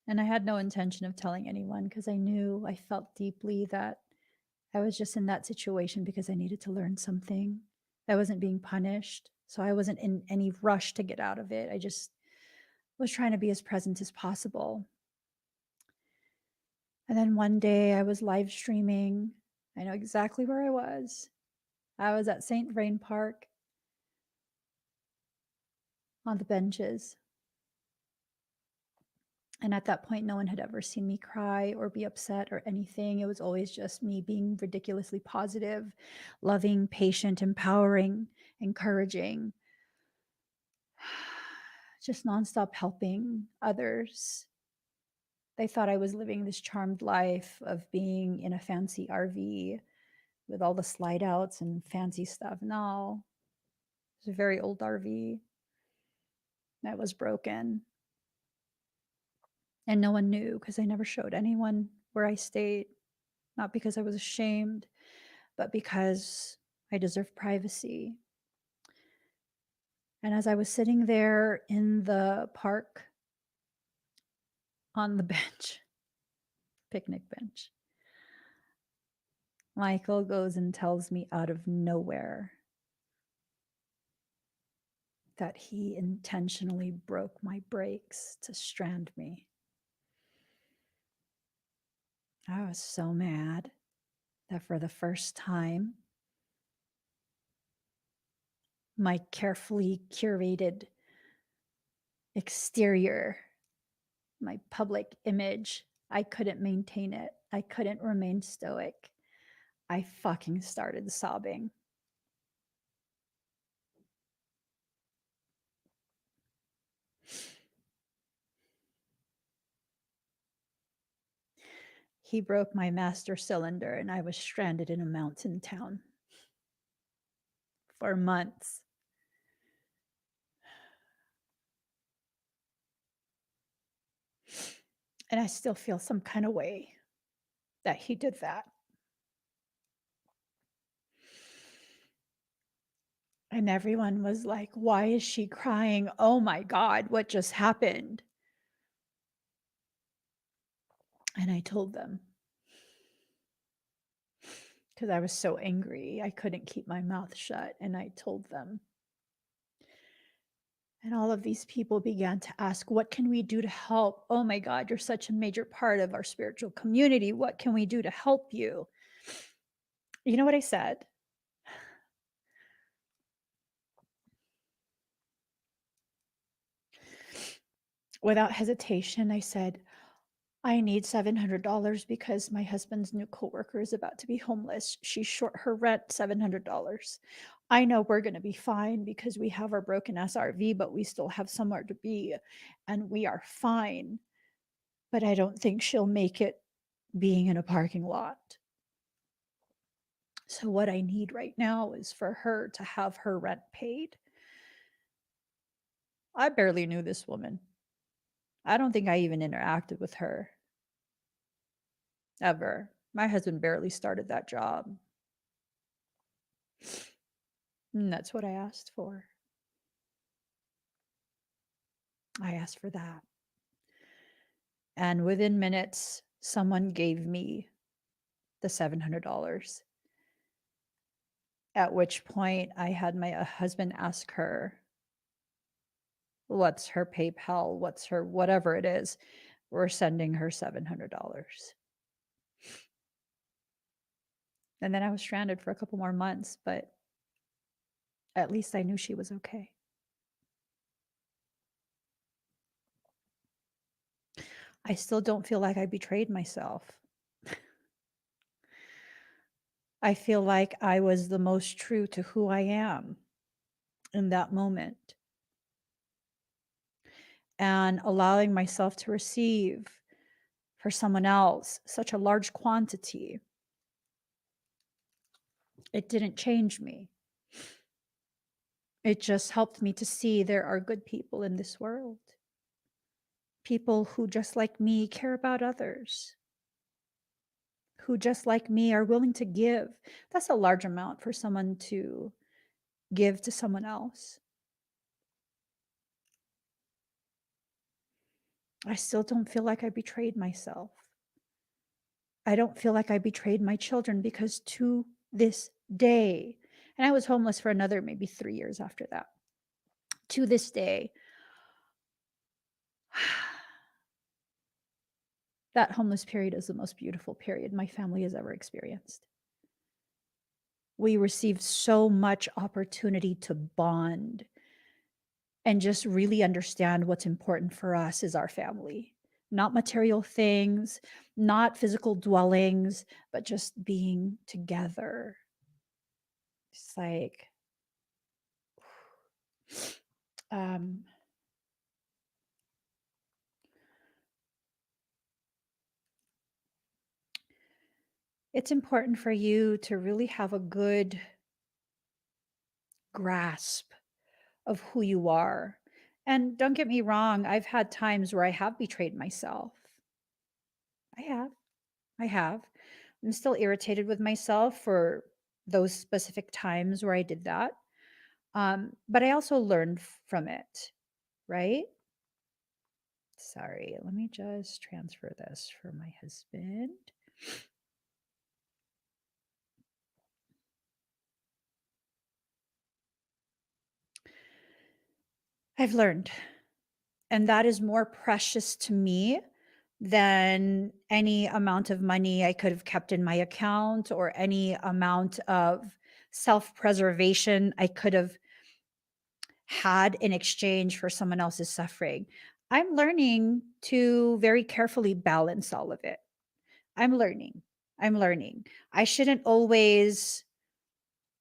And I had no intention of telling anyone because I felt deeply that I was just in that situation because I needed to learn something. I wasn't being punished. So I wasn't in any rush to get out of it. I just was trying to be as present as possible. And then one day I was live streaming. I know exactly where I was. I was at St. Vrain Park on the benches. And at that point, no one had ever seen me cry or be upset or anything. It was always just me being ridiculously positive, loving, patient, empowering, encouraging, just nonstop helping others. They thought I was living this charmed life of being in a fancy RV with all the slide outs and fancy stuff. No, it was a very old RV that was broken. And no one knew because I never showed anyone where I stayed, not because I was ashamed, but because I deserve privacy. And as I was sitting there in the park on the bench, picnic bench, Michael goes and tells me out of nowhere that he intentionally broke my brakes to strand me. I was so mad that for the first time, my carefully curated exterior, my public image, I couldn't maintain it. I couldn't remain stoic. I fucking started sobbing. He broke my master cylinder and I was stranded in a mountain town for months. And I still feel some kind of way that he did that. And everyone was like, why is she crying? Oh my God, what just happened? And I told them because I was so angry. I couldn't keep my mouth shut. And I told them. And all of these people began to ask, what can we do to help? Oh my God, you're such a major part of our spiritual community. What can we do to help you? You know what I said? Without hesitation, I said, I need $700 because my husband's new coworker is about to be homeless. She's short her rent $700. I know we're going to be fine because we have our broken ass RV, but we still have somewhere to be and we are fine. But I don't think she'll make it being in a parking lot. So, what I need right now is for her to have her rent paid. I barely knew this woman. I don't think I even interacted with her ever. My husband barely started that job. And that's what I asked for. I asked for that. And within minutes, someone gave me the $700. At which point, I had my husband ask her, what's her PayPal? What's her whatever it is? We're sending her $700. And then I was stranded for a couple more months, but at least I knew she was okay. I still don't feel like I betrayed myself. I feel like I was the most true to who I am in that moment. And allowing myself to receive for someone else such a large quantity, it didn't change me. It just helped me to see there are good people in this world. People who, just like me, care about others, who, just like me, are willing to give. That's a large amount for someone to give to someone else. I still don't feel like I betrayed myself. I don't feel like I betrayed my children, because to this day, and I was homeless for another maybe 3 years after that. To this day, that homeless period is the most beautiful period my family has ever experienced. We received so much opportunity to bond and just really understand what's important for us is our family. Not material things, not physical dwellings, but just being together. It's like, um, it's important for you to really have a good grasp of who you are. And don't get me wrong, I've had times where I have betrayed myself. I have. I have. I'm still irritated with myself for those specific times where I did that. But I also learned from it, right? Sorry, let me just transfer this for my husband. I've learned, and that is more precious to me than any amount of money I could have kept in my account, or any amount of self preservation I could have had in exchange for someone else's suffering. I'm learning to very carefully balance all of it. I'm learning. I'm learning. I shouldn't always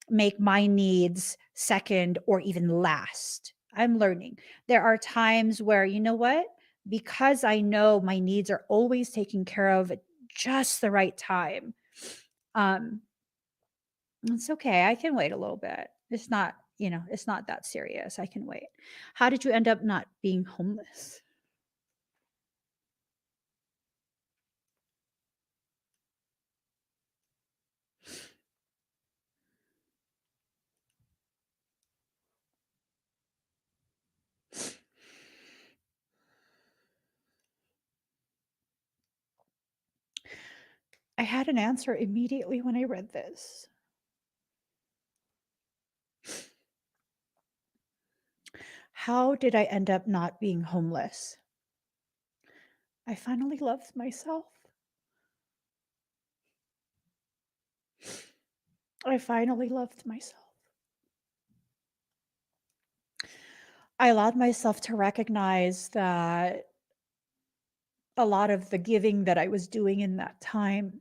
make my needs second or even last. I'm learning. There are times where, you know what? Because I know my needs are always taken care of at just the right time. Um, it's okay. I can wait a little bit. It's not, it's not that serious. I can wait. How did you end up not being homeless? I had an answer immediately when I read this. How did I end up not being homeless? I finally loved myself. I finally loved myself. I allowed myself to recognize that a lot of the giving that I was doing in that time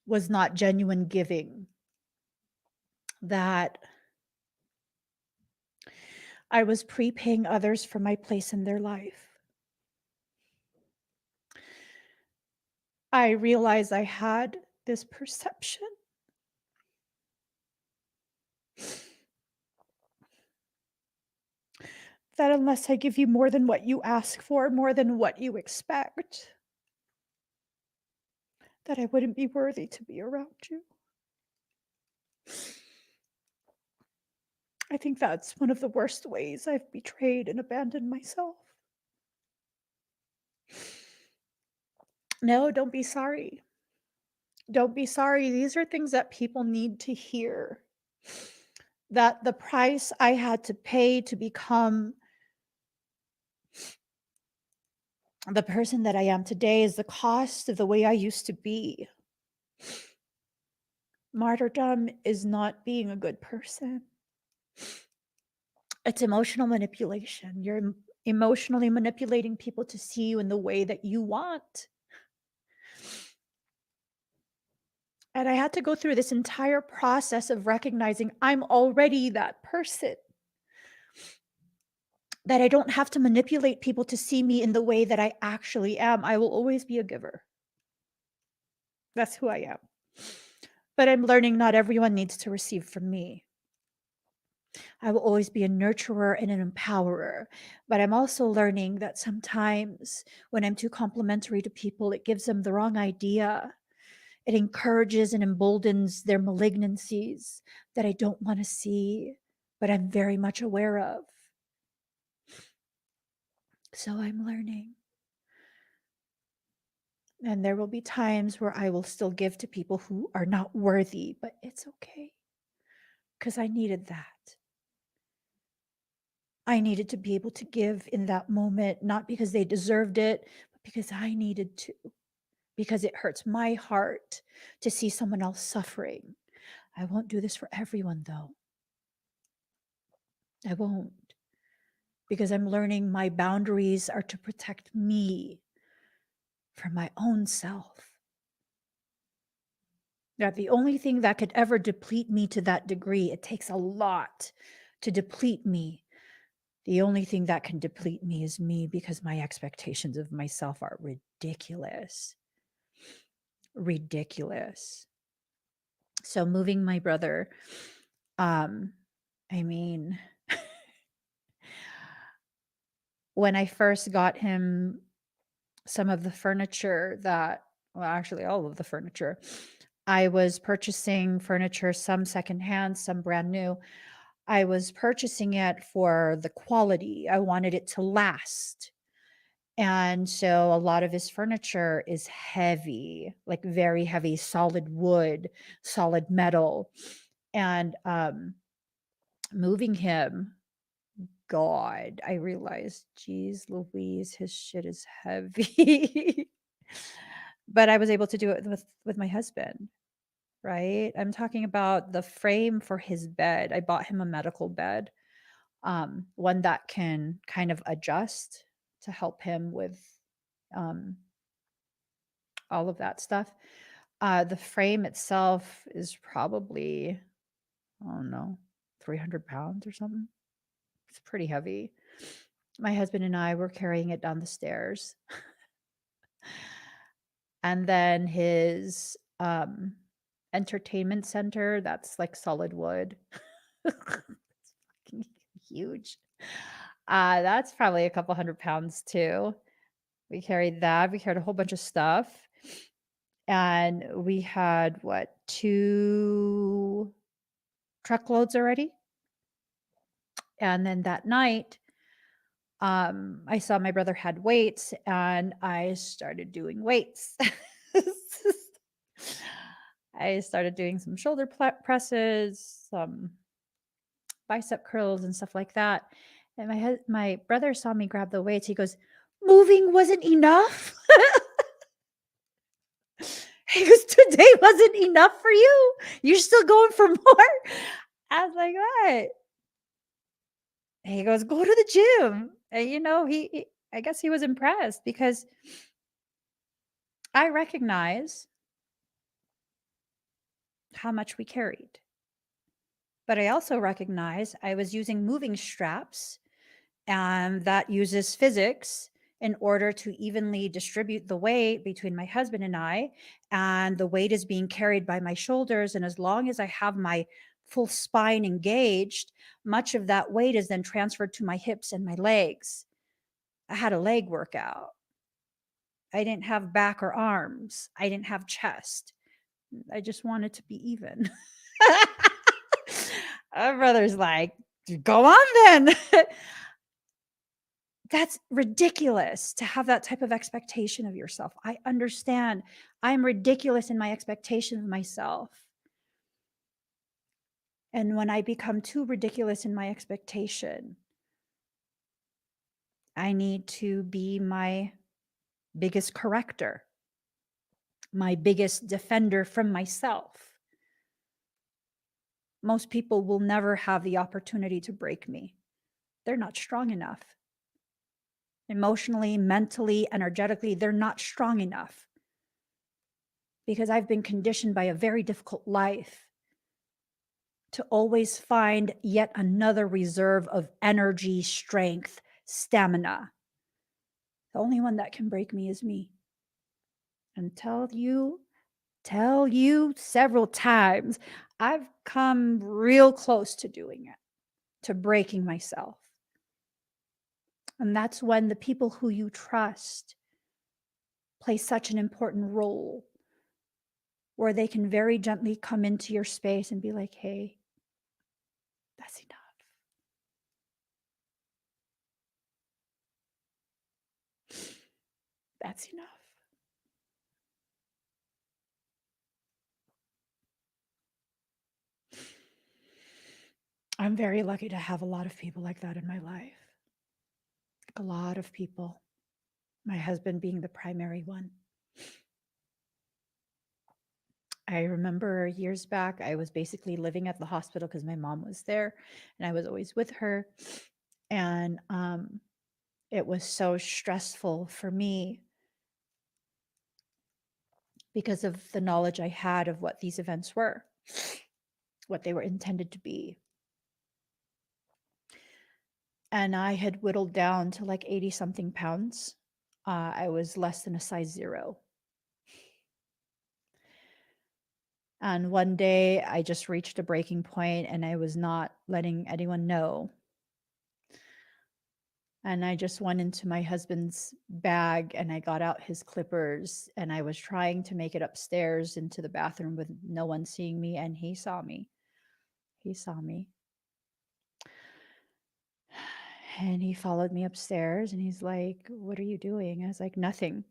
was not genuine giving, that I was prepaying others for my place in their life. I realized I had this perception that unless I give you more than what you ask for, more than what you expect, that I wouldn't be worthy to be around you. I think that's one of the worst ways I've betrayed and abandoned myself. No, don't be sorry. Don't be sorry. These are things that people need to hear. That the price I had to pay to become the person that I am today is the cost of the way I used to be. Martyrdom is not being a good person. It's emotional manipulation. You're emotionally manipulating people to see you in the way that you want. And I had to go through this entire process of recognizing I'm already that person. That I don't have to manipulate people to see me in the way that I actually am. I will always be a giver. That's who I am. But I'm learning not everyone needs to receive from me. I will always be a nurturer and an empowerer. But I'm also learning that sometimes when I'm too complimentary to people, it gives them the wrong idea. It encourages and emboldens their malignancies that I don't want to see, but I'm very much aware of. So I'm learning. And there will be times where I will still give to people who are not worthy, but it's okay because I needed that. I needed to be able to give in that moment, not because they deserved it, but because I needed to, because it hurts my heart to see someone else suffering. I won't do this for everyone, though. I won't, because I'm learning my boundaries are to protect me from my own self. That the only thing that could ever deplete me to that degree, it takes a lot to deplete me. The only thing that can deplete me is me, because my expectations of myself are ridiculous. Ridiculous. So moving my brother, I mean, when I first got him some of the furniture that, well, actually all of the furniture, I was purchasing furniture, some secondhand, some brand new. I was purchasing it for the quality. I wanted it to last. And so a lot of his furniture is heavy, like very heavy, solid wood, solid metal. And moving him, God, I realized, geez, Louise, his shit is heavy. But I was able to do it with my husband, right? I'm talking about the frame for his bed. I bought him a medical bed, one that can kind of adjust to help him with um, all of that stuff. The frame itself is probably, I don't know, 300 pounds or something. It's pretty heavy. My husband and I were carrying it down the stairs. And then his entertainment center, that's like solid wood. It's fucking huge. That's probably a couple 100 pounds too. We carried that. We carried a whole bunch of stuff. And we had what, 2 truckloads already? And then that night, I saw my brother had weights and I started doing weights. I started doing some shoulder presses, some bicep curls and stuff like that. And my brother saw me grab the weights. He goes, "Moving wasn't enough?" He goes, "Today wasn't enough for you? You're still going for more?" I was like, "What?" He goes, "Go to the gym." And I guess he was impressed because I recognize how much we carried. But I also recognize I was using moving straps, and that uses physics in order to evenly distribute the weight between my husband and I. And the weight is being carried by my shoulders. And as long as I have my full spine engaged, much of that weight is then transferred to my hips and my legs. I had a leg workout. I didn't have back or arms. I didn't have chest. I just wanted to be even. My brother's like, "Go on then." That's ridiculous to have that type of expectation of yourself. I understand. I'm ridiculous in my expectation of myself. And when I become too ridiculous in my expectation, I need to be my biggest corrector, my biggest defender from myself. Most people will never have the opportunity to break me. They're not strong enough. Emotionally, mentally, energetically, they're not strong enough because I've been conditioned by a very difficult life to always find yet another reserve of energy, strength, stamina. The only one that can break me is me. And tell you several times, I've come real close to doing it. to breaking myself. And that's when the people who you trust play such an important role, where they can very gently come into your space and be like, hey, that's enough. That's enough. I'm very lucky to have a lot of people like that in my life. A lot of people. My husband being the primary one. I remember years back, I was basically living at the hospital because my mom was there and I was always with her. And it was so stressful for me because of the knowledge I had of what these events were, what they were intended to be. And I had whittled down to like 80 something pounds. I was less than a size 0. And one day I just reached a breaking point and I was not letting anyone know. And I just went into my husband's bag and I got out his clippers and I was trying to make it upstairs into the bathroom with no one seeing me. And he saw me. He saw me. And he followed me upstairs and he's like, "What are you doing?" I was like, "Nothing."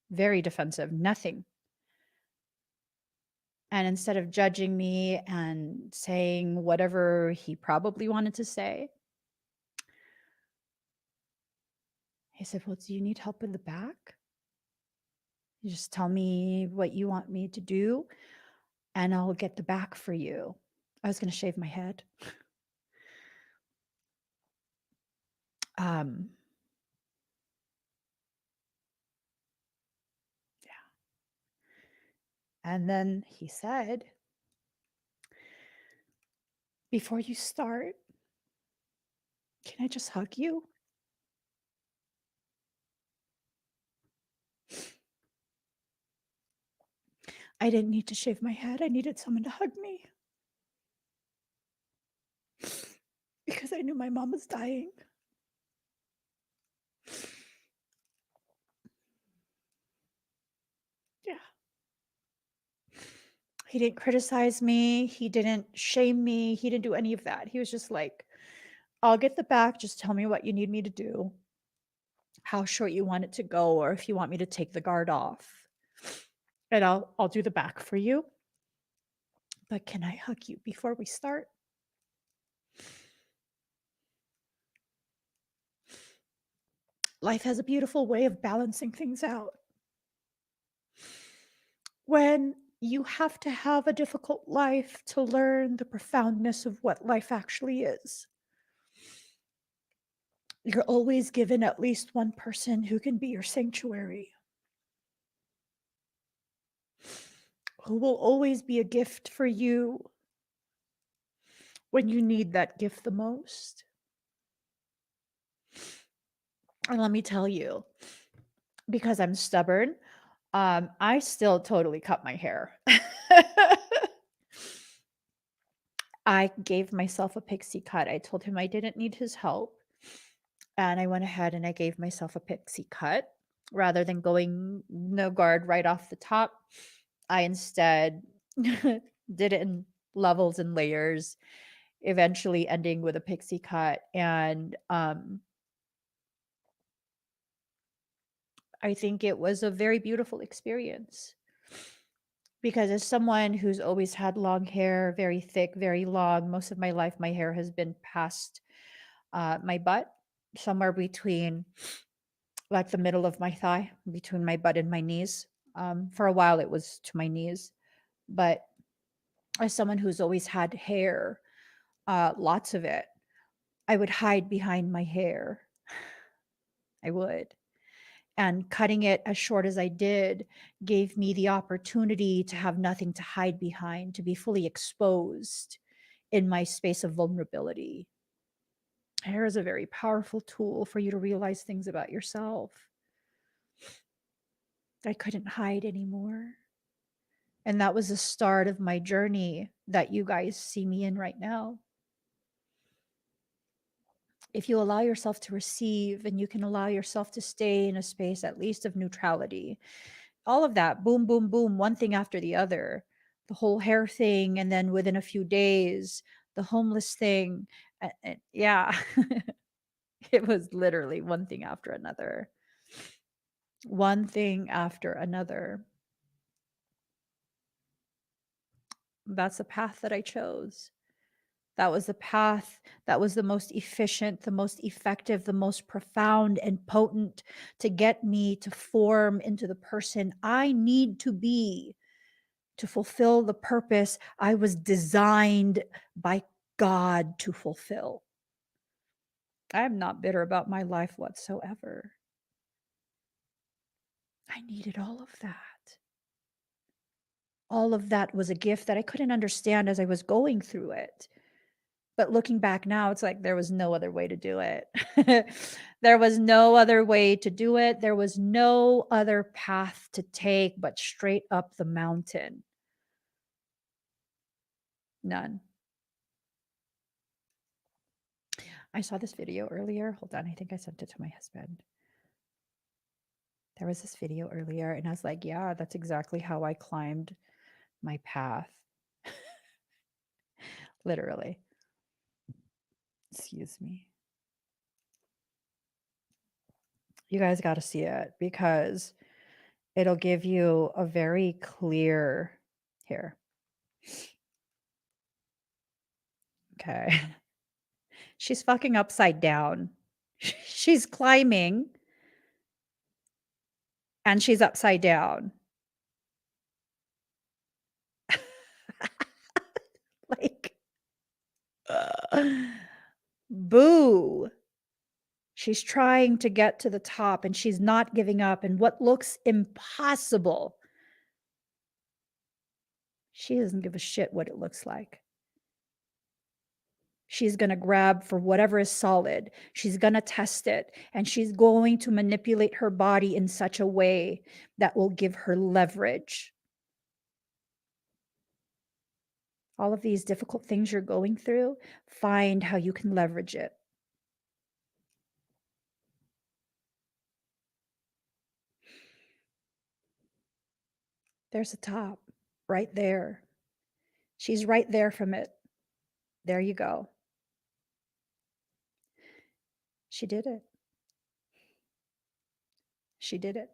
Very defensive, nothing. And instead of judging me and saying whatever he probably wanted to say, he said, "Well, do you need help in the back? You just tell me what you want me to do and I'll get the back for you." I was going to shave my head. Um, yeah. And then he said, "Before you start, can I just hug you?" I didn't need to shave my head. I needed someone to hug me because I knew my mom was dying. Yeah. He didn't criticize me. He didn't shame me. He didn't do any of that. He was just like, "I'll get the back. Just tell me what you need me to do, how short you want it to go, or if you want me to take the guard off. And I'll do the back for you. But can I hug you before we start?" Life has a beautiful way of balancing things out. When you have to have a difficult life to learn the profoundness of what life actually is, you're always given at least one person who can be your sanctuary, who will always be a gift for you when you need that gift the most. And let me tell you, because I'm stubborn, I still totally cut my hair. I gave myself a pixie cut. I told him I didn't need his help. And I went ahead and I gave myself a pixie cut rather than going no guard right off the top. I instead did it in levels and layers, eventually ending with a pixie cut. And I think it was a very beautiful experience because as someone who's always had long hair, very thick, very long, most of my life, my hair has been past my butt, somewhere between like the middle of my thigh, between my butt and my knees. For a while, it was to my knees. But as someone who's always had hair, lots of it, I would hide behind my hair. I would. And cutting it as short as I did gave me the opportunity to have nothing to hide behind, to be fully exposed in my space of vulnerability. Hair is a very powerful tool for you to realize things about yourself. I couldn't hide anymore. And that was the start of my journey that you guys see me in right now. if you allow yourself to receive and you can allow yourself to stay in a space at least of neutrality, all of that, boom, boom, boom, one thing after the other, the whole hair thing. And then within a few days, the homeless thing. Yeah, it was literally one thing after another. One thing after another. That's the path that I chose. That was the path that was the most efficient, the most effective, the most profound and potent to get me to form into the person I need to be to fulfill the purpose I was designed by God to fulfill. I am not bitter about my life whatsoever. I needed all of that. All of that was a gift that I couldn't understand as I was going through it. But looking back now, it's like there was no other way to do it. There was no other way to do it. There was no other path to take but straight up the mountain. None. I saw this video earlier. Hold on. I think I sent it to my husband. There was this video earlier, and I was like, yeah, that's exactly how I climbed my path. Literally. Excuse me. You guys got to see it because it'll give you a very clear here. Okay. She's fucking upside down. She's climbing and she's upside down. Like, boo. She's trying to get to the top and she's not giving up. And what looks impossible, she doesn't give a shit what it looks like. She's going to grab for whatever is solid. She's going to test it. And she's going to manipulate her body in such a way that will give her leverage. All of these difficult things you're going through, find how you can leverage it. There's a top right there. She's right there from it. There you go. She did it. She did it.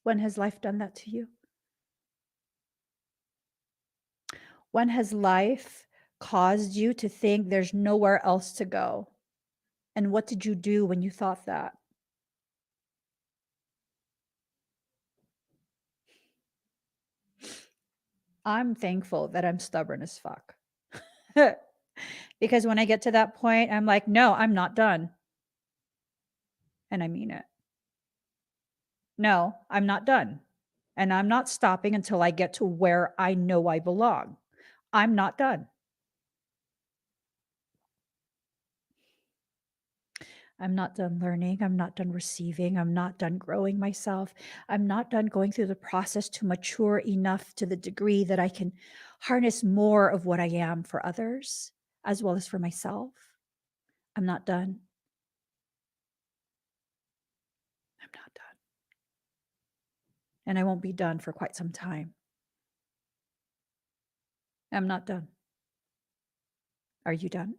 When has life done that to you? When has life caused you to think there's nowhere else to go? And what did you do when you thought that? I'm thankful that I'm stubborn as fuck. Because when I get to that point, I'm like, no, I'm not done. And I mean it. No, I'm not done. And I'm not stopping until I get to where I know I belong. I'm not done. I'm not done learning. I'm not done receiving. I'm not done growing myself. I'm not done going through the process to mature enough to the degree that I can harness more of what I am for others as well as for myself. I'm not done. I'm not done. And I won't be done for quite some time. I'm not done. Are you done?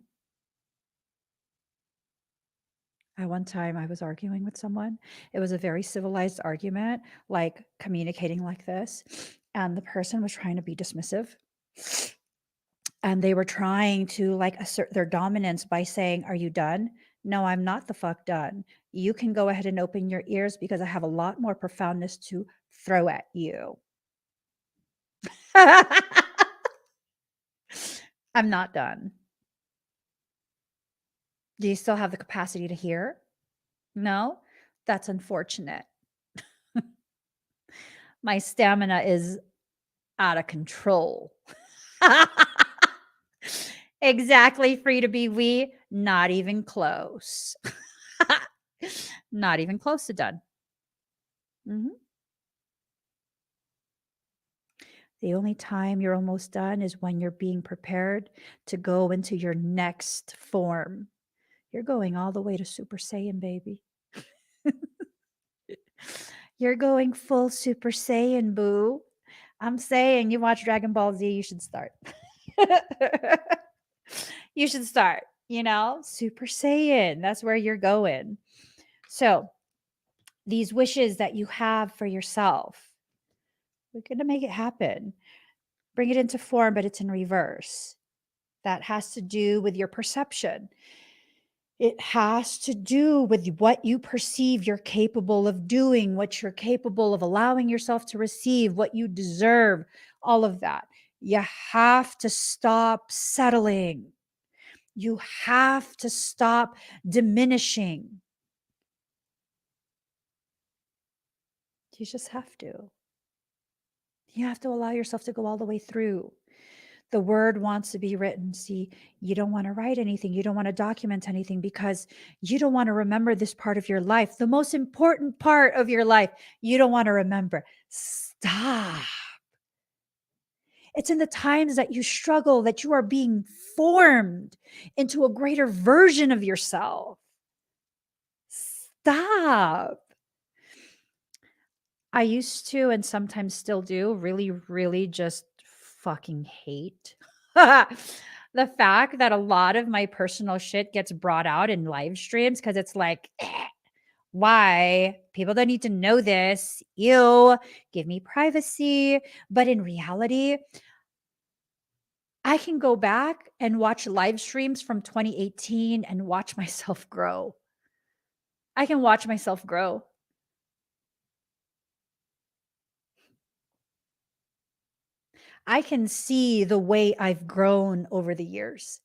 One time I was arguing with someone. It was a very civilized argument, like communicating like this. And the person was trying to be dismissive. And they were trying to like assert their dominance by saying, "Are you done?" No, I'm not the fuck done. You can go ahead and open your ears because I have a lot more profoundness to throw at you. I'm not done. Do you still have the capacity to hear? No? That's unfortunate. My stamina is out of control. Exactly, free to be we, not even close. Not even close to done. Mhm. The only time you're almost done is when you're being prepared to go into your next form. You're going all the way to Super Saiyan, baby. You're going full Super Saiyan, boo. I'm saying you watch Dragon Ball Z, you should start. You should start, Super Saiyan. That's where you're going. So, these wishes that you have for yourself, we're going to make it happen. Bring it into form, but it's in reverse. That has to do with your perception. It has to do with what you perceive you're capable of doing, what you're capable of allowing yourself to receive, what you deserve, all of that. You have to stop settling. You have to stop diminishing. You just have to. You have to allow yourself to go all the way through. The word wants to be written. See, you don't want to write anything. You don't want to document anything because you don't want to remember this part of your life. The most important part of your life, you don't want to remember. Stop. It's in the times that you struggle that you are being formed into a greater version of yourself. Stop. I used to, and sometimes still do, really, really just fucking hate the fact that a lot of my personal shit gets brought out in live streams because it's like, why? People don't need to know this. Ew, give me privacy. But in reality, I can go back and watch live streams from 2018 and watch myself grow. I can watch myself grow. I can see the way I've grown over the years.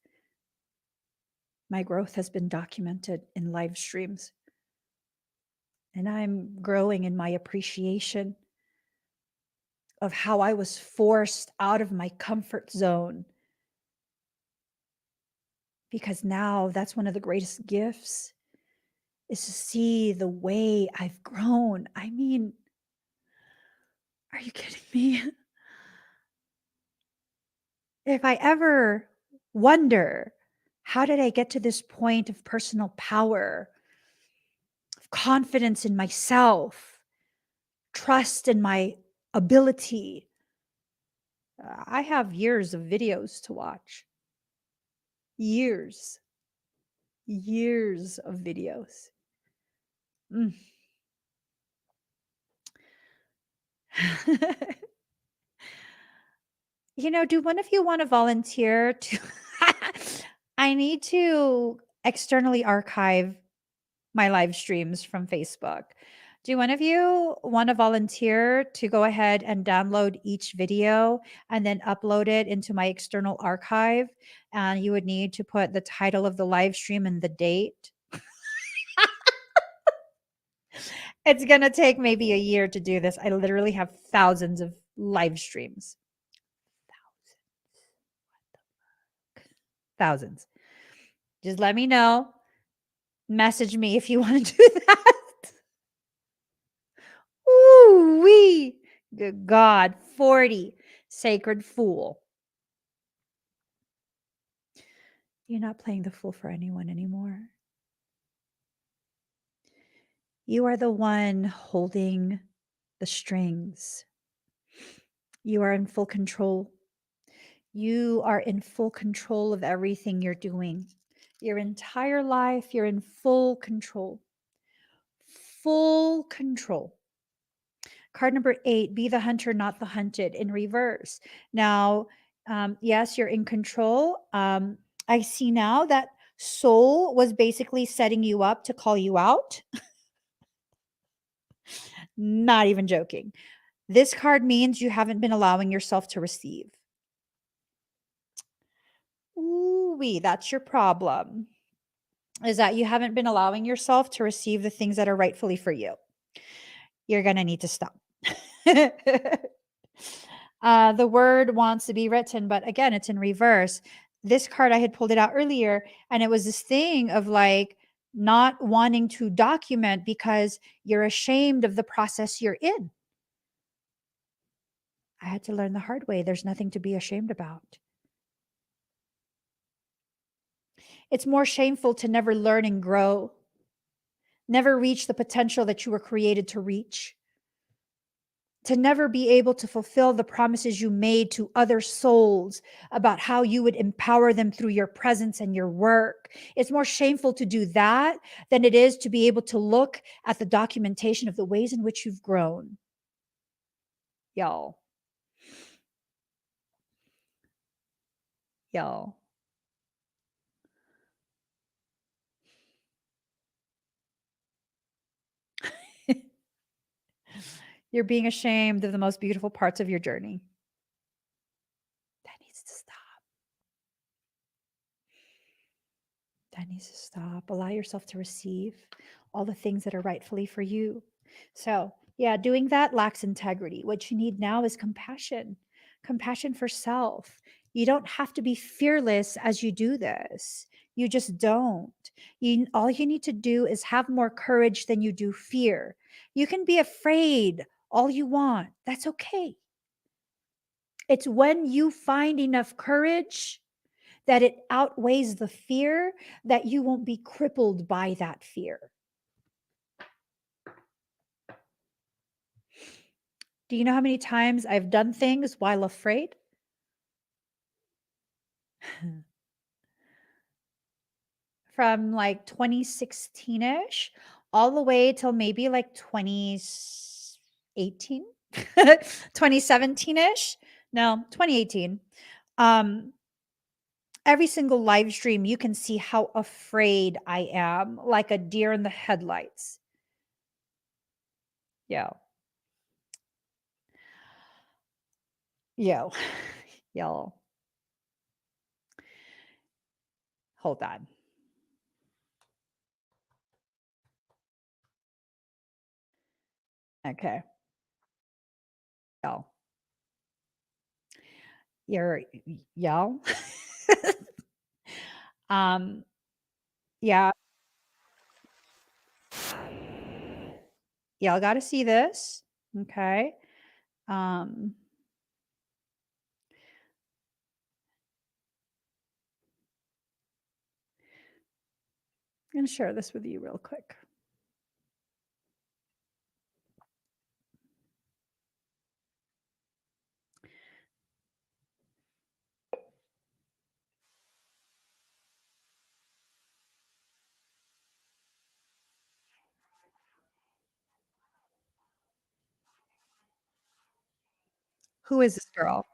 My growth has been documented in live streams. And I'm growing in my appreciation of how I was forced out of my comfort zone. Because now that's one of the greatest gifts is to see the way I've grown. I mean, are you kidding me? If I ever wonder, how did I get to this point of personal power, of confidence in myself, trust in my ability? I have years of videos to watch. Years. Years of videos. Mm. Do one of you want to volunteer to? I need to externally archive my live streams from Facebook. Do one of you want to volunteer to go ahead and download each video and then upload it into my external archive? And you would need to put the title of the live stream and the date. It's going to take maybe a year to do this. I literally have thousands of live streams. Thousands. Just let me know. Message me if you want to do that. Ooh wee. Good God. 40. Sacred fool. You're not playing the fool for anyone anymore. You are the one holding the strings. You are in full control. You are in full control of everything you're doing. Your entire life, you're in full control. Full control. Card number 8, be the hunter, not the hunted, in reverse. Now, yes, you're in control. I see now that soul was basically setting you up to call you out. Not even joking. This card means you haven't been allowing yourself to receive. Ooh-wee, that's your problem. Is that you haven't been allowing yourself to receive the things that are rightfully for you. You're going to need to stop. The word wants to be written, but again, it's in reverse. This card, I had pulled it out earlier, and it was this thing of like, not wanting to document because you're ashamed of the process you're in. I had to learn the hard way. There's nothing to be ashamed about. It's more shameful to never learn and grow, never reach the potential that you were created to reach, to never be able to fulfill the promises you made to other souls about how you would empower them through your presence and your work. It's more shameful to do that than it is to be able to look at the documentation of the ways in which you've grown. Y'all. Y'all. You're being ashamed of the most beautiful parts of your journey. That needs to stop. That needs to stop. Allow yourself to receive all the things that are rightfully for you. So, yeah, doing that lacks integrity. What you need now is compassion, compassion for self. You don't have to be fearless as you do this. You just don't. All you need to do is have more courage than you do fear. You can be afraid all you want. That's okay. It's when you find enough courage that it outweighs the fear that you won't be crippled by that fear. Do you know how many times I've done things while afraid? From like 2016-ish all the way till maybe like 2018, 2017-ish. No, 2018. Every single live stream, you can see how afraid I am, like a deer in the headlights. Yo. Yo. Yo. Hold on. Okay. Yo. You're yo. um, yeah. Y'all got to see this. Okay. Um, I'm going to share this with you real quick. Who is this girl?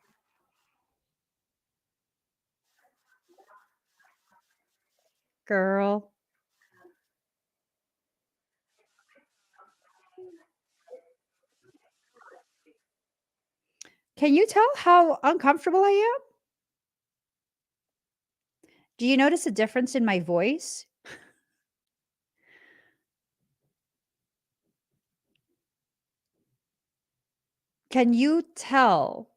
Girl. Can you tell how uncomfortable I am? Do you notice a difference in my voice? Can you tell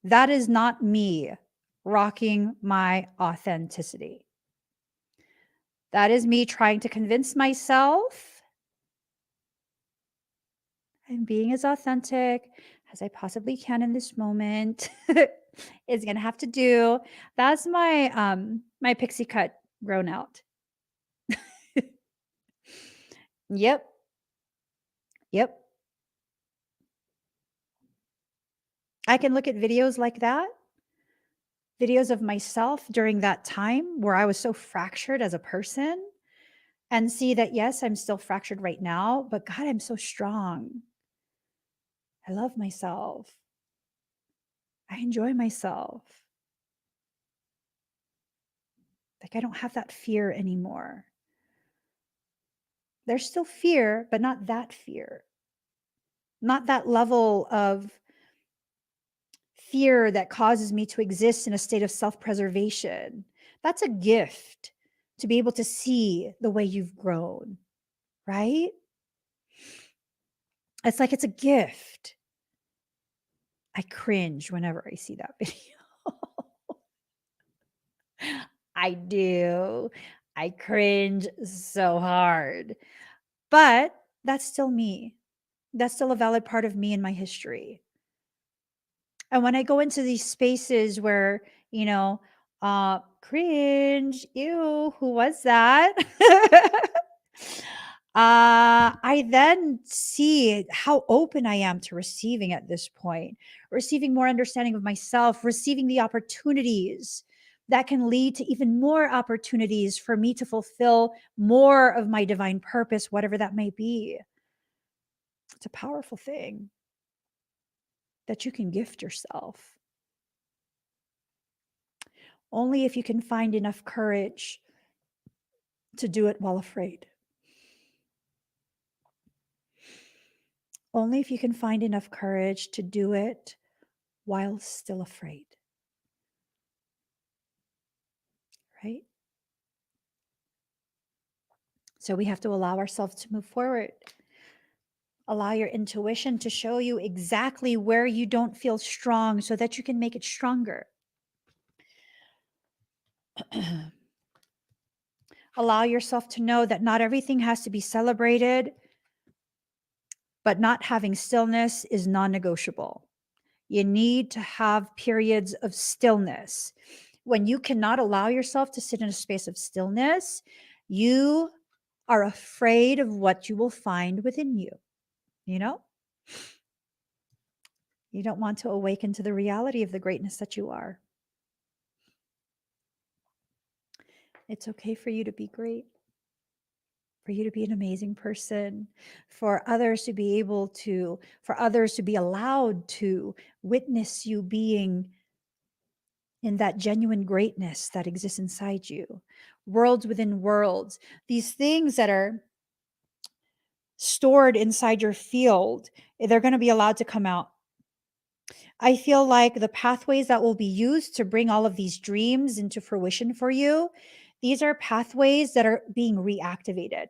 that is not me rocking my authenticity? That is me trying to convince myself I'm being as authentic as I possibly can in this moment. Is gonna have to do. That's my pixie cut grown out. Yep. Yep. I can look at videos like that, videos of myself during that time where I was so fractured as a person, and see that, yes, I'm still fractured right now, but God, I'm so strong. I love myself. I enjoy myself. Like, I don't have that fear anymore. There's still fear, but not that fear. Not that level of fear that causes me to exist in a state of self-preservation. That's a gift to be able to see the way you've grown, right? It's like it's a gift. I cringe whenever I see that video. I do. I cringe so hard. But that's still me. That's still a valid part of me and my history. And when I go into these spaces where, cringe, ew, who was that? I then see how open I am to receiving at this point, receiving more understanding of myself, receiving the opportunities that can lead to even more opportunities for me to fulfill more of my divine purpose, whatever that may be. It's a powerful thing that you can gift yourself. Only if you can find enough courage to do it while afraid. Only if you can find enough courage to do it while still afraid. Right? So we have to allow ourselves to move forward. Allow your intuition to show you exactly where you don't feel strong so that you can make it stronger. Allow yourself to know that not everything has to be celebrated, but not having stillness is non-negotiable. You need to have periods of stillness. When you cannot allow yourself to sit in a space of stillness, you are afraid of what you will find within you. You don't want to awaken to the reality of the greatness that you are. It's okay for you to be great, for you to be an amazing person, for others to be allowed to witness you being in that genuine greatness that exists inside you. Worlds within worlds, these things that are stored inside your field, they're going to be allowed to come out. I feel like the pathways that will be used to bring all of these dreams into fruition for you, these are pathways that are being reactivated.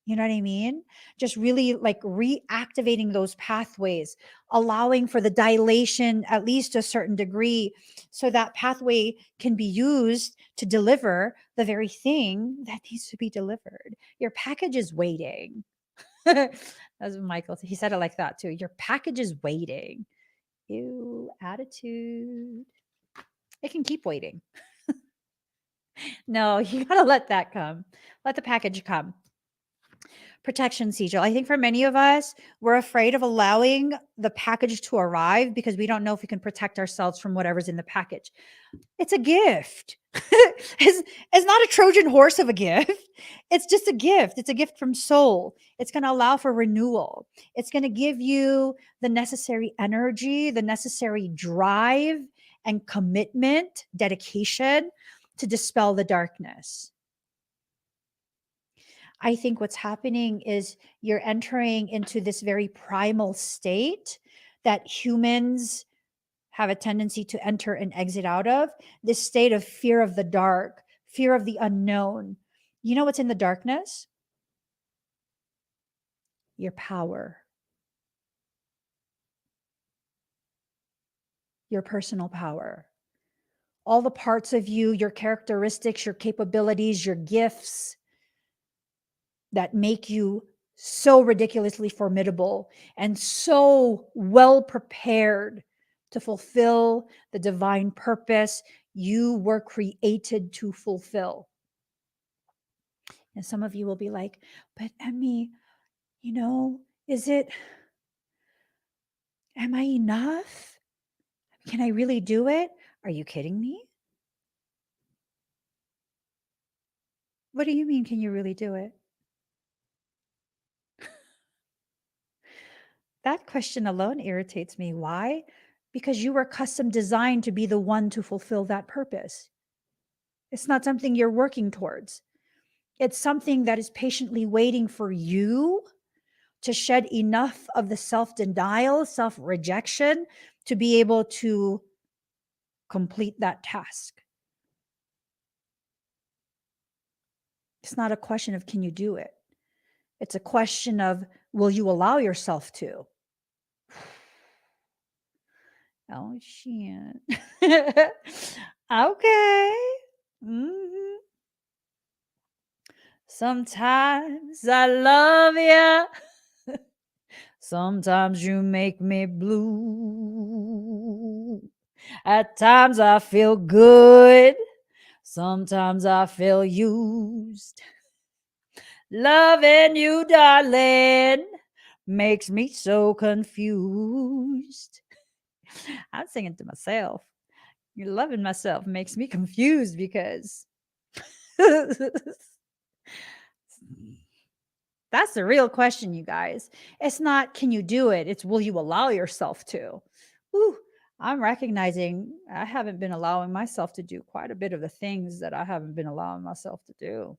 You know what I mean? Just really like reactivating those pathways, allowing for the dilation, at least to a certain degree, so that pathway can be used to deliver the very thing that needs to be delivered. Your package is waiting. That's Michael. He said it like that too. Your package is waiting. Ew, attitude. It can keep waiting. No, you gotta let that come. Let the package come. Protection, Sejal. I think for many of us, we're afraid of allowing the package to arrive because we don't know if we can protect ourselves from whatever's in the package. It's a gift. It's not a Trojan horse of a gift. It's just a gift. It's a gift from soul. It's going to allow for renewal. It's going to give you the necessary energy, the necessary drive and commitment, dedication to dispel the darkness. I think what's happening is you're entering into this very primal state that humans have a tendency to enter and exit out of, this state of fear of the dark, fear of the unknown. You know what's in the darkness? Your power, your personal power, all the parts of you, your characteristics, your capabilities, your gifts that make you so ridiculously formidable and so well prepared to fulfill the divine purpose you were created to fulfill. And some of you will be like, but Emmy, am I enough? Can I really do it? Are you kidding me? What do you mean, can you really do it? That question alone irritates me. Why? Because you were custom designed to be the one to fulfill that purpose. It's not something you're working towards. It's something that is patiently waiting for you to shed enough of the self-denial, self-rejection to be able to complete that task. It's not a question of can you do it? It's a question of will you allow yourself to? Oh, shit. Okay. Mhm. Sometimes I love you. Sometimes you make me blue. At times I feel good. Sometimes I feel used. Loving you, darling, makes me so confused. I'm singing to myself. You're loving myself makes me confused because that's the real question, you guys. It's not, can you do it? It's, will you allow yourself to? Whew, I'm recognizing I haven't been allowing myself to do quite a bit of the things that I haven't been allowing myself to do.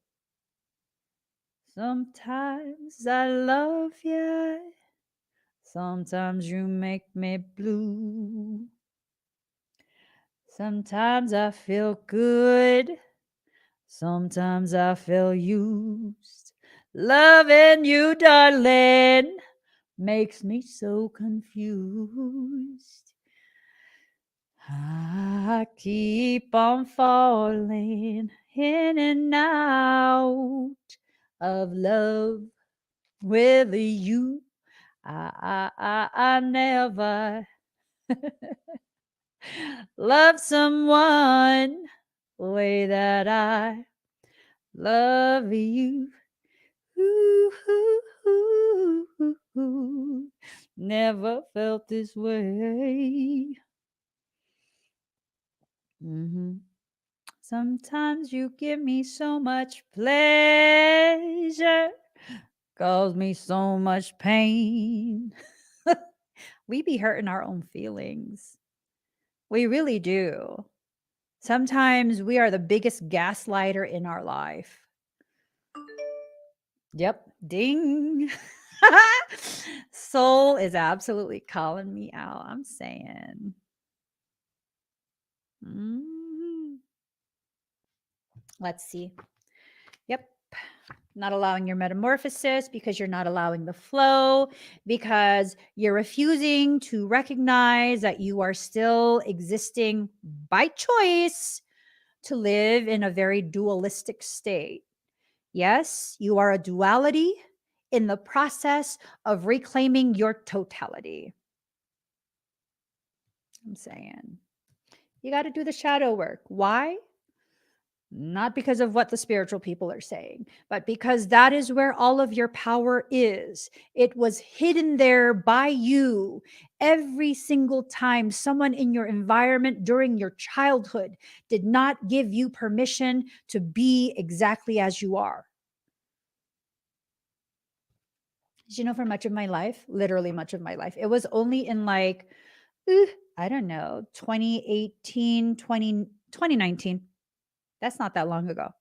Sometimes I love you. Sometimes you make me blue. Sometimes I feel good. Sometimes I feel used. Loving you, darling, makes me so confused. I keep on falling in and out of love with you. I never love someone the way that I love you. Ooh, ooh, ooh, ooh, ooh. Never felt this way. Sometimes you give me so much pleasure, cause me so much pain. We be hurting our own feelings. We really do. Sometimes we are the biggest gaslighter in our life. Yep. Ding. Soul is absolutely calling me out. I'm saying. Mhm. Let's see. Yep. Not allowing your metamorphosis because you're not allowing the flow, because you're refusing to recognize that you are still existing by choice to live in a very dualistic state. Yes, you are a duality in the process of reclaiming your totality. I'm saying you got to do the shadow work. Why? Not because of what the spiritual people are saying, but because that is where all of your power is. It was hidden there by you every single time someone in your environment during your childhood did not give you permission to be exactly as you are. Did you know, for much of my life, literally much of my life, it was only in like, I don't know, 2018, 2019. That's not that long ago.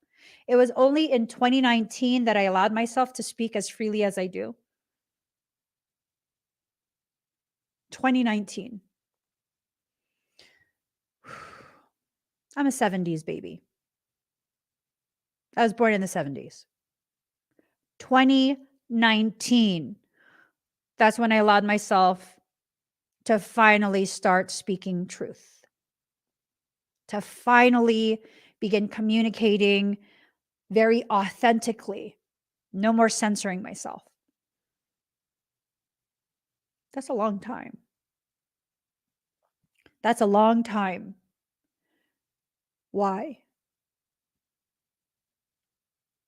It was only in 2019 that I allowed myself to speak as freely as I do. 2019. I'm a 70s baby. I was born in the 70s. 2019. That's when I allowed myself to finally start speaking truth, to finally begin communicating very authentically. No more censoring myself. That's a long time. That's a long time. Why?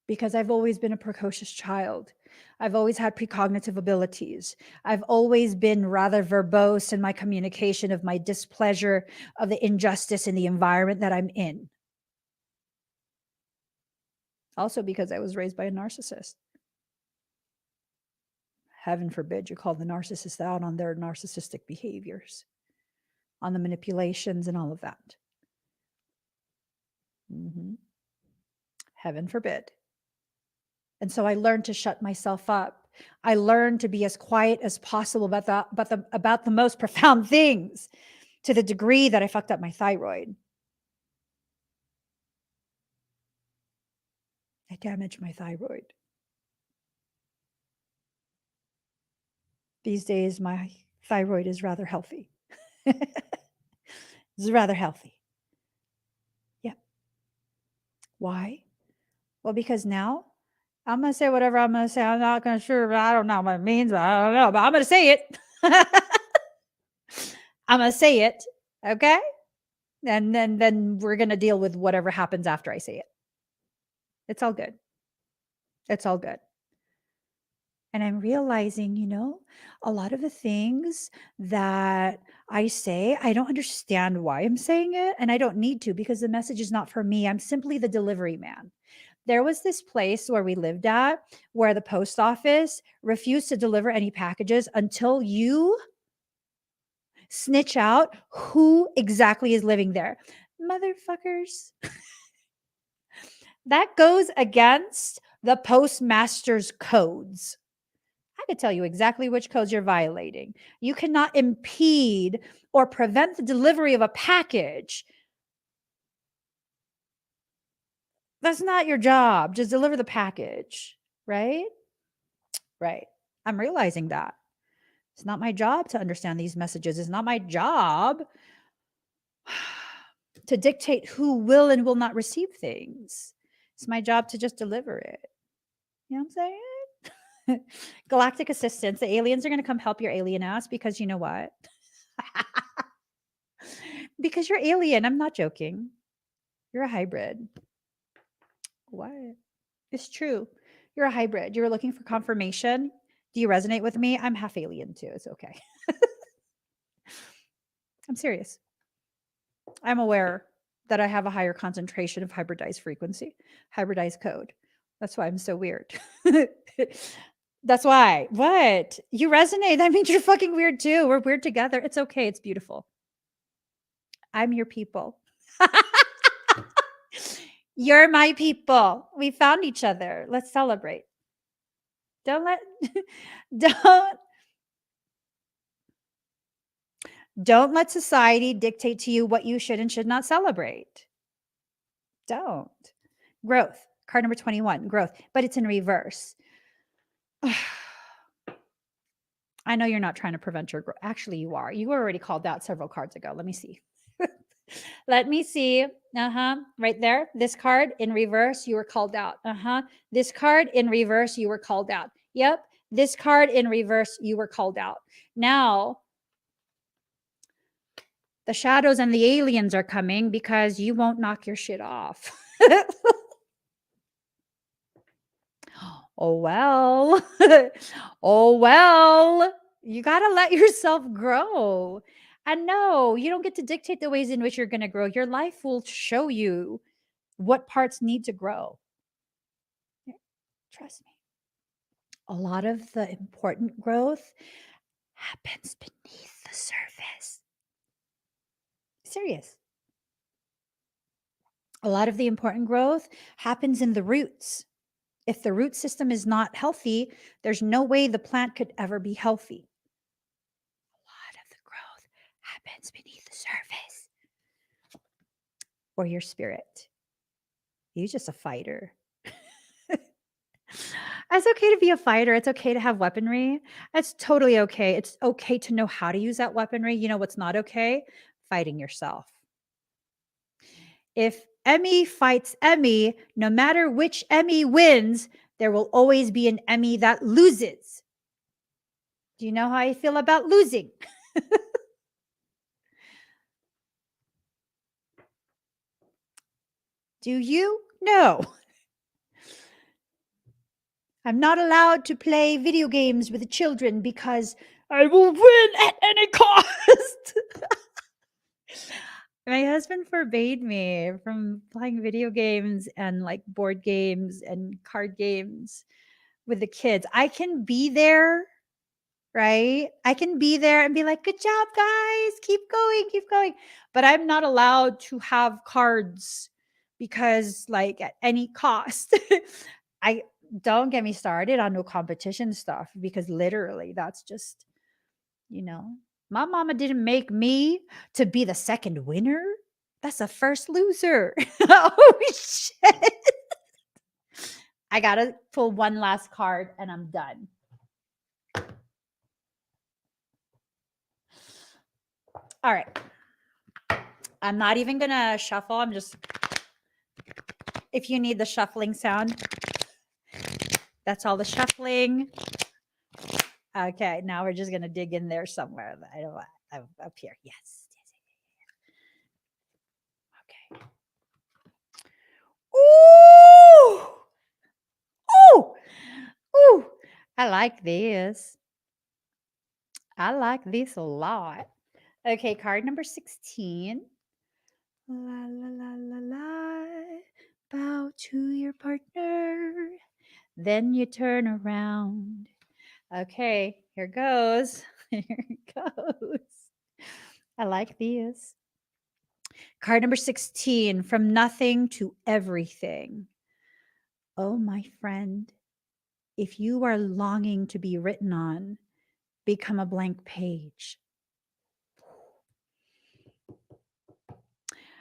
Because I've always been a precocious child. I've always had precognitive abilities. I've always been rather verbose in my communication of my displeasure of the injustice in the environment that I'm in. Also because I was raised by a narcissist. Heaven forbid you call the narcissist out on their narcissistic behaviors, on the manipulations and all of that. Heaven forbid. And so I learned to shut myself up. I learned to be as quiet as possible about the most profound things, to the degree that I fucked up my thyroid. I damaged my thyroid. These days, my thyroid is rather healthy. It's rather healthy. Yeah. Why? Well, because now I'm going to say whatever I'm going to say. I'm not going to sure, but I don't know what it means. But I don't know, but I'm going to say it. I'm going to say it. Okay. And then we're going to deal with whatever happens after I say it. It's all good. It's all good. And I'm realizing, a lot of the things that I say, I don't understand why I'm saying it. And I don't need to, because the message is not for me. I'm simply the delivery man. There was this place where we lived at where the post office refused to deliver any packages until you snitch out who exactly is living there. Motherfuckers. That goes against the postmaster's codes. I could tell you exactly which codes you're violating. You cannot impede or prevent the delivery of a package. That's not your job. Just deliver the package, right? Right. I'm realizing that. It's not my job to understand these messages. It's not my job to dictate who will and will not receive things. It's my job to just deliver it. You know what I'm saying? Galactic assistance. The aliens are going to come help your alien ass because you know what? Because you're alien. I'm not joking. You're a hybrid. What? It's true. You're a hybrid. You were looking for confirmation. Do you resonate with me? I'm half alien too. It's okay. I'm serious. I'm aware that I have a higher concentration of hybridized frequency, hybridized code. That's why I'm so weird. That's why. What? You resonate. That means you're fucking weird too. We're weird together. It's okay. It's beautiful. I'm your people. You're my people. We found each other. Let's celebrate. Don't let society dictate to you what you should and should not celebrate. Don't. Growth. Card number 21, growth, but it's in reverse. I know you're not trying to prevent your growth. Actually, you are. You were already called out several cards ago. Let me see. Let me see. Right there. This card in reverse, you were called out. This card in reverse, you were called out. Yep. This card in reverse, you were called out. Now, the shadows and the aliens are coming because you won't knock your shit off. Oh, well. Oh, well. You got to let yourself grow. And no, you don't get to dictate the ways in which you're going to grow. Your life will show you what parts need to grow. Trust me. A lot of the important growth happens beneath the surface. Serious. A lot of the important growth happens in the roots. If the root system is not healthy, there's no way the plant could ever be healthy. A lot of the growth happens beneath the surface. Or your spirit. You're just a fighter. It's okay to be a fighter. It's okay to have weaponry. It's totally okay. It's okay to know how to use that weaponry. You know what's not okay? Fighting yourself. If Emmy fights Emmy, no matter which Emmy wins, there will always be an Emmy that loses. Do you know how I feel about losing? Do you? No. I'm not allowed to play video games with the children because I will win at any cost. My husband forbade me from playing video games and like board games and card games with the kids. I can be there, right? I can be there and be like, good job, guys. Keep going, keep going. But I'm not allowed to have cards because, like, at any cost. I don't get me started on no competition stuff because literally that's just, my mama didn't make me to be the second winner. That's the first loser. Oh, shit. I got to pull one last card and I'm done. All right. I'm not even going to shuffle. I'm just, if you need the shuffling sound, That's all the shuffling. Okay, now we're just gonna dig in there somewhere. I don't want up here. Yes. Okay. Ooh! Ooh! Ooh! I like this. I like this a lot. Okay, card number 16. La la la la la. Bow to your partner. Then you turn around. Okay, here goes. Here it goes. I like these. Card number 16, from nothing to everything. Oh, my friend, if you are longing to be written on, become a blank page.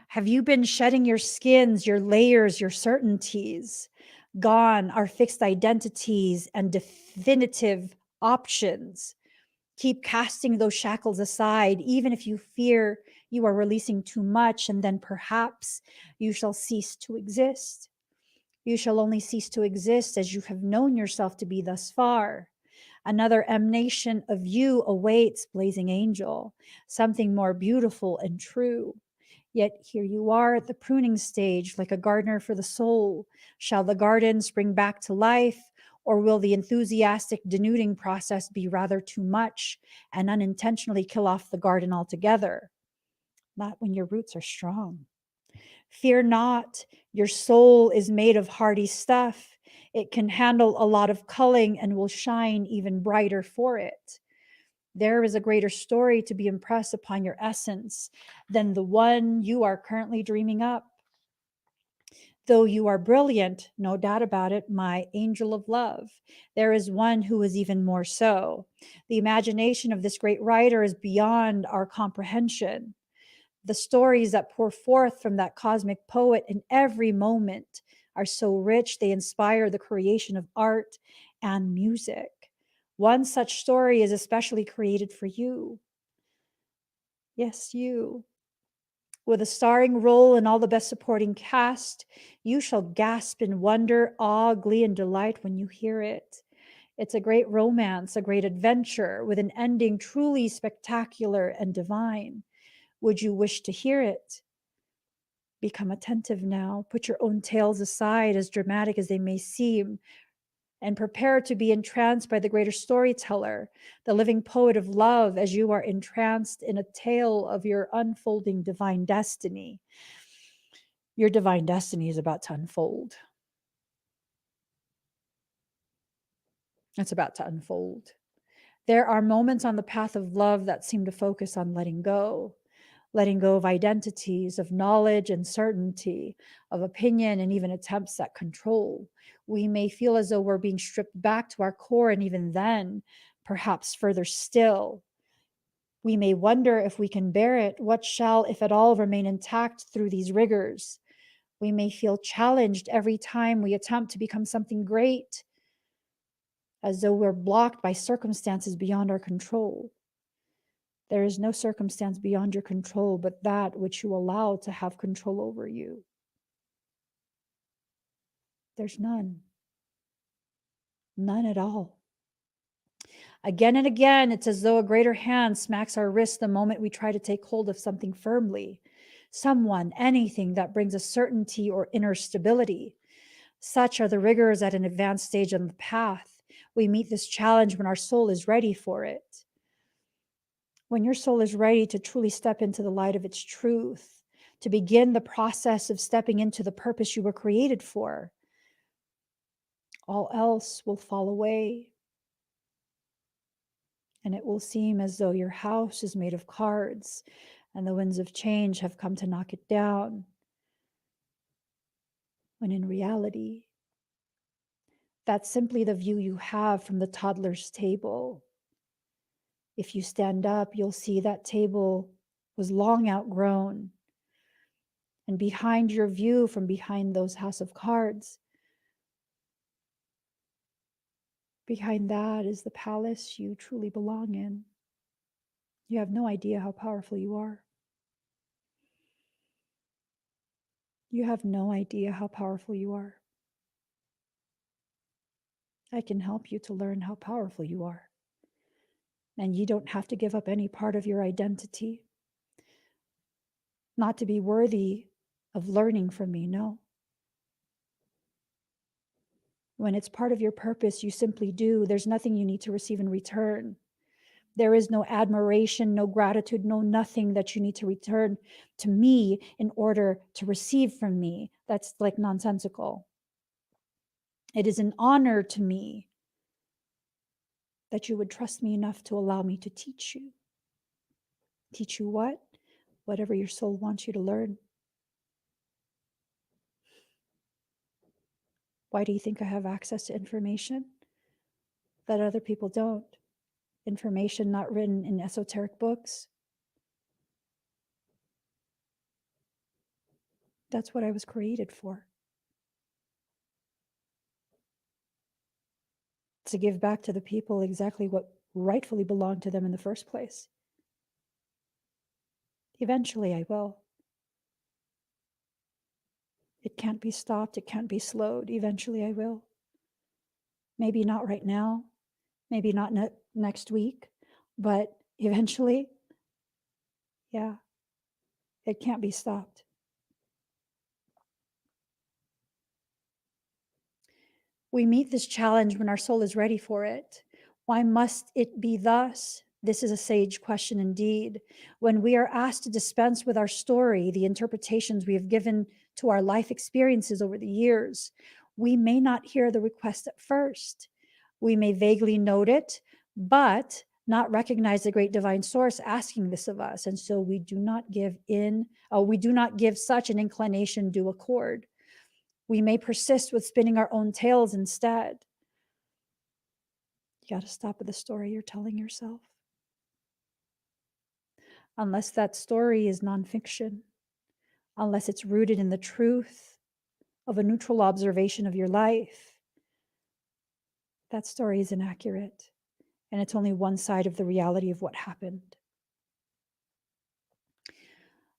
Have you been shedding your skins, your layers, your certainties? Gone are fixed identities and definitive options. Keep casting those shackles aside, even if you fear you are releasing too much, and then perhaps you shall cease to exist. You shall only cease to exist as you have known yourself to be thus far. Another emanation of you awaits, blazing angel, something more beautiful and true. Yet here you are at the pruning stage, like a gardener for the soul. Shall the garden spring back to life, or will the enthusiastic denuding process be rather too much and unintentionally kill off the garden altogether? Not when your roots are strong. Fear not, your soul is made of hardy stuff. It can handle a lot of culling and will shine even brighter for it. There is a greater story to be impressed upon your essence than the one you are currently dreaming up. Though you are brilliant, no doubt about it, my angel of love, there is one who is even more so. The imagination of this great writer is beyond our comprehension. The stories that pour forth from that cosmic poet in every moment are so rich they inspire the creation of art and music. One such story is especially created for you. Yes, you. With a starring role in all the best supporting cast, you shall gasp in wonder, awe, glee, and delight when you hear it. It's a great romance, a great adventure, with an ending truly spectacular and divine. Would you wish to hear it? Become attentive now. Put your own tales aside, as dramatic as they may seem, and prepare to be entranced by the greater storyteller, the living poet of love, as you are entranced in a tale of your unfolding divine destiny. Your divine destiny is about to unfold. It's about to unfold. There are moments on the path of love that seem to focus on letting go of identities, of knowledge and certainty, of opinion, and even attempts at control. We may feel as though we're being stripped back to our core, and even then, perhaps further still. We may wonder if we can bear it. What shall, if at all, remain intact through these rigors? We may feel challenged every time we attempt to become something great, as though we're blocked by circumstances beyond our control. There is no circumstance beyond your control but that which you allow to have control over you. There's none. None at all. Again and again, it's as though a greater hand smacks our wrist the moment we try to take hold of something firmly. Someone, anything that brings a certainty or inner stability. Such are the rigors at an advanced stage on the path. We meet this challenge when our soul is ready for it. When your soul is ready to truly step into the light of its truth, to begin the process of stepping into the purpose you were created for, all else will fall away. And it will seem as though your house is made of cards and the winds of change have come to knock it down. When in reality, that's simply the view you have from the toddler's table. If you stand up, you'll see that table was long outgrown. And behind your view from behind those house of cards, behind that is the palace you truly belong in. You have no idea how powerful you are. You have no idea how powerful you are. I can help you to learn how powerful you are. And you don't have to give up any part of your identity. Not to be worthy of learning from me, no. When it's part of your purpose, you simply do. There's nothing you need to receive in return. There is no admiration, no gratitude, no nothing that you need to return to me in order to receive from me. That's like nonsensical. It is an honor to me that you would trust me enough to allow me to teach you. Teach you what? Whatever your soul wants you to learn. Why do you think I have access to information that other people don't? Information not written in esoteric books. That's what I was created for. To give back to the people exactly what rightfully belonged to them in the first place. Eventually I will. It can't be stopped. It can't be slowed. Eventually I will. Maybe not right now. Maybe not next week. But eventually, yeah, it can't be stopped. We meet this challenge when our soul is ready for it. Why must it be thus? This is a sage question indeed. When we are asked to dispense with our story, the interpretations we have given to our life experiences over the years, we may not hear the request at first. We may vaguely note it, but not recognize the great divine source asking this of us. And so we do not give such an inclination due accord. We may persist with spinning our own tales instead. You got to stop with the story you're telling yourself. Unless that story is nonfiction, unless it's rooted in the truth of a neutral observation of your life, that story is inaccurate. And it's only one side of the reality of what happened.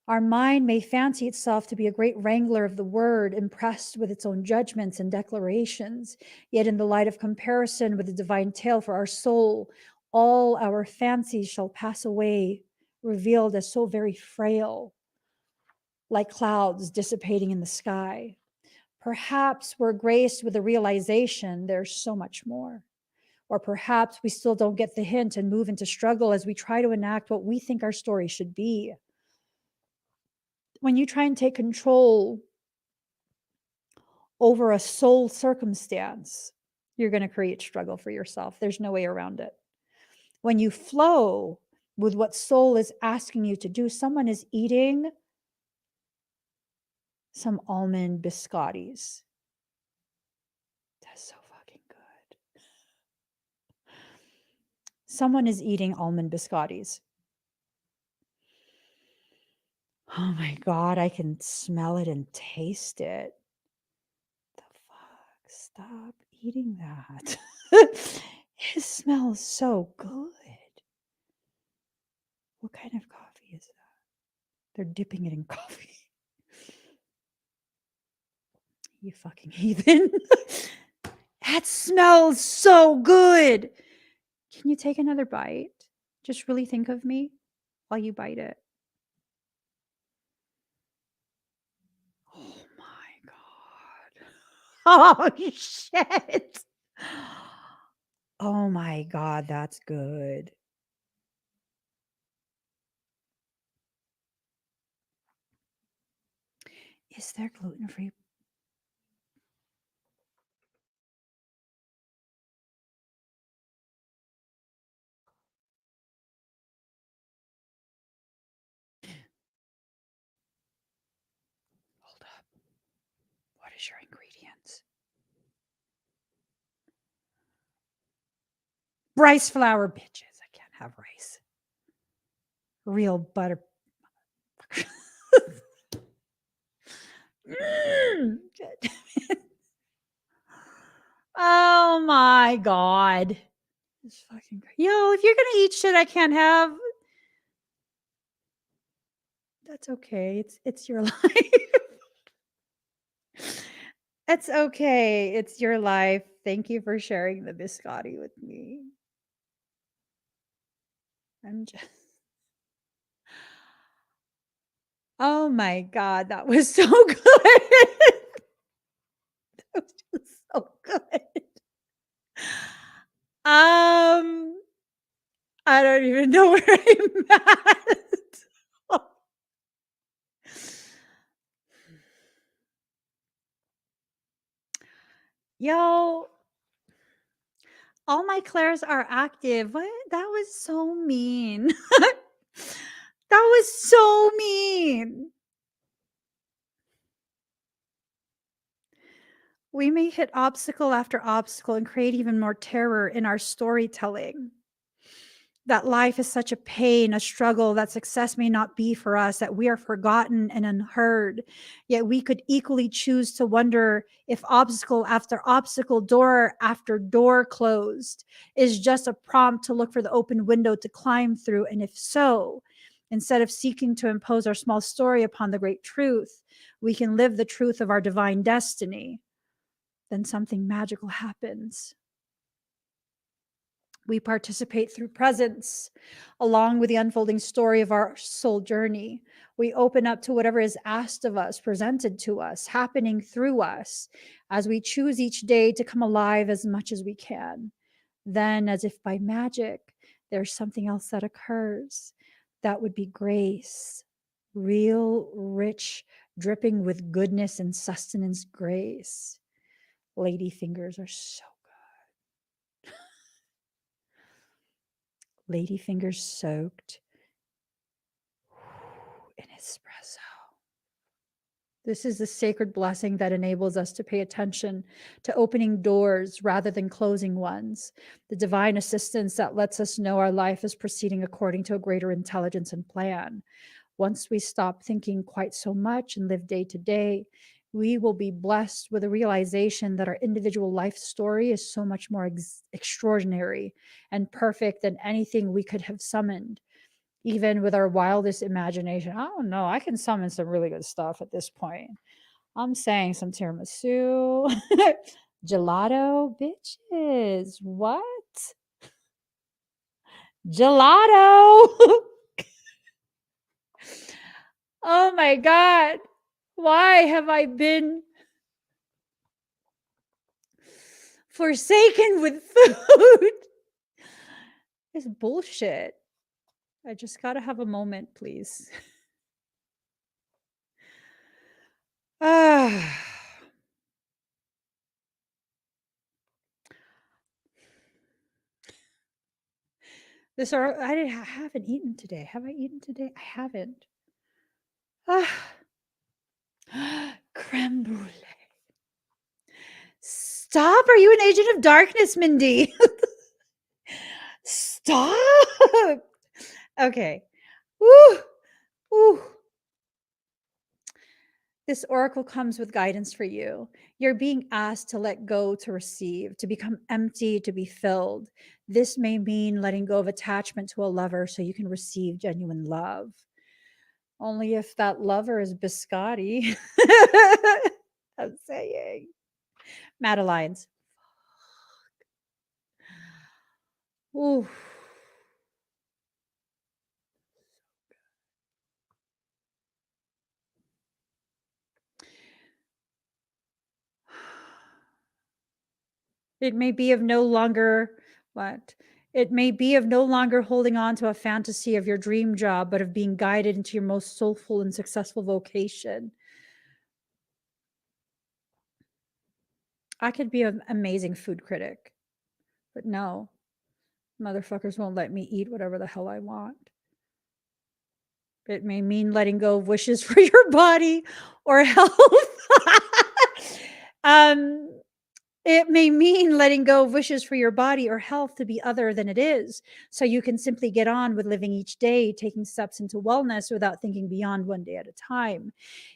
Our mind may fancy itself to be a great wrangler of the word, impressed with its own judgments and declarations. Yet in the light of comparison with the divine tale for our soul, all our fancies shall pass away, revealed as so very frail, like clouds dissipating in the sky. Perhaps we're graced with the realization there's so much more. Or perhaps we still don't get the hint and move into struggle as we try to enact what we think our story should be. When you try and take control over a soul circumstance, you're going to create struggle for yourself. There's no way around it. When you flow with what soul is asking you to do, someone is eating some almond biscottis. That's so fucking good. Someone is eating almond biscottis. Oh my God, I can smell it and taste it. The fuck? Stop eating that. It smells so good. What kind of coffee is that? They're dipping it in coffee. You fucking heathen. That smells so good. Can you take another bite? Just really think of me while you bite it. Oh my God. Oh shit. Oh my God, that's good. Is there gluten-free? Hold up. What is your ingredients? Rice flour, bitches. I can't have rice. Real butter. Oh my God. It's fucking great. Yo, if you're gonna eat shit I can't have, that's okay. It's your life. It's okay. It's your life. Thank you for sharing the biscotti with me. I'm just Oh my god, that was so good. That was just so good. Um, I don't even know where I'm at. Yo, all my Claires are active. What? That was so mean. That was so mean. We may hit obstacle after obstacle and create even more terror in our storytelling. That life is such a pain, a struggle, that success may not be for us, that we are forgotten and unheard. Yet we could equally choose to wonder if obstacle after obstacle, door after door closed, is just a prompt to look for the open window to climb through. And if so, instead of seeking to impose our small story upon the great truth, we can live the truth of our divine destiny. Then something magical happens. We participate through presence, along with the unfolding story of our soul journey. We open up to whatever is asked of us, presented to us, happening through us, as we choose each day to come alive as much as we can. Then, as if by magic, there's something else that occurs. That would be grace, real, rich, dripping with goodness and sustenance grace. Lady fingers are so lady fingers soaked in espresso. This is the sacred blessing that enables us to pay attention to opening doors rather than closing ones. The divine assistance that lets us know our life is proceeding according to a greater intelligence and plan. Once we stop thinking quite so much and live day to day, we will be blessed with a realization that our individual life story is so much more extraordinary and perfect than anything we could have summoned, even with our wildest imagination. I don't know. I can summon some really good stuff at this point. I'm saying some tiramisu, gelato, bitches. What? Gelato. Oh my God. Why have I been forsaken with food? It's bullshit. I just got to have a moment, please. Ah. I haven't eaten today. Have I eaten today? I haven't. Ah. Creme brulee. Stop. Are you an agent of darkness, Mindy? Stop. Okay. Woo. Woo. This oracle comes with guidance for you. You're being asked to let go, to receive, to become empty, to be filled. This may mean letting go of attachment to a lover so you can receive genuine love. Only if that lover is biscotti. I'm saying. Madeline's. Ooh. It may be of no longer what? It may be of no longer holding on to a fantasy of your dream job, but of being guided into your most soulful and successful vocation. I could be an amazing food critic, but no, motherfuckers won't let me eat whatever the hell I want. It may mean letting go of wishes for your body or health. um, It may mean letting go of wishes for your body or health to be other than it is, so you can simply get on with living each day, taking steps into wellness without thinking beyond one day at a time.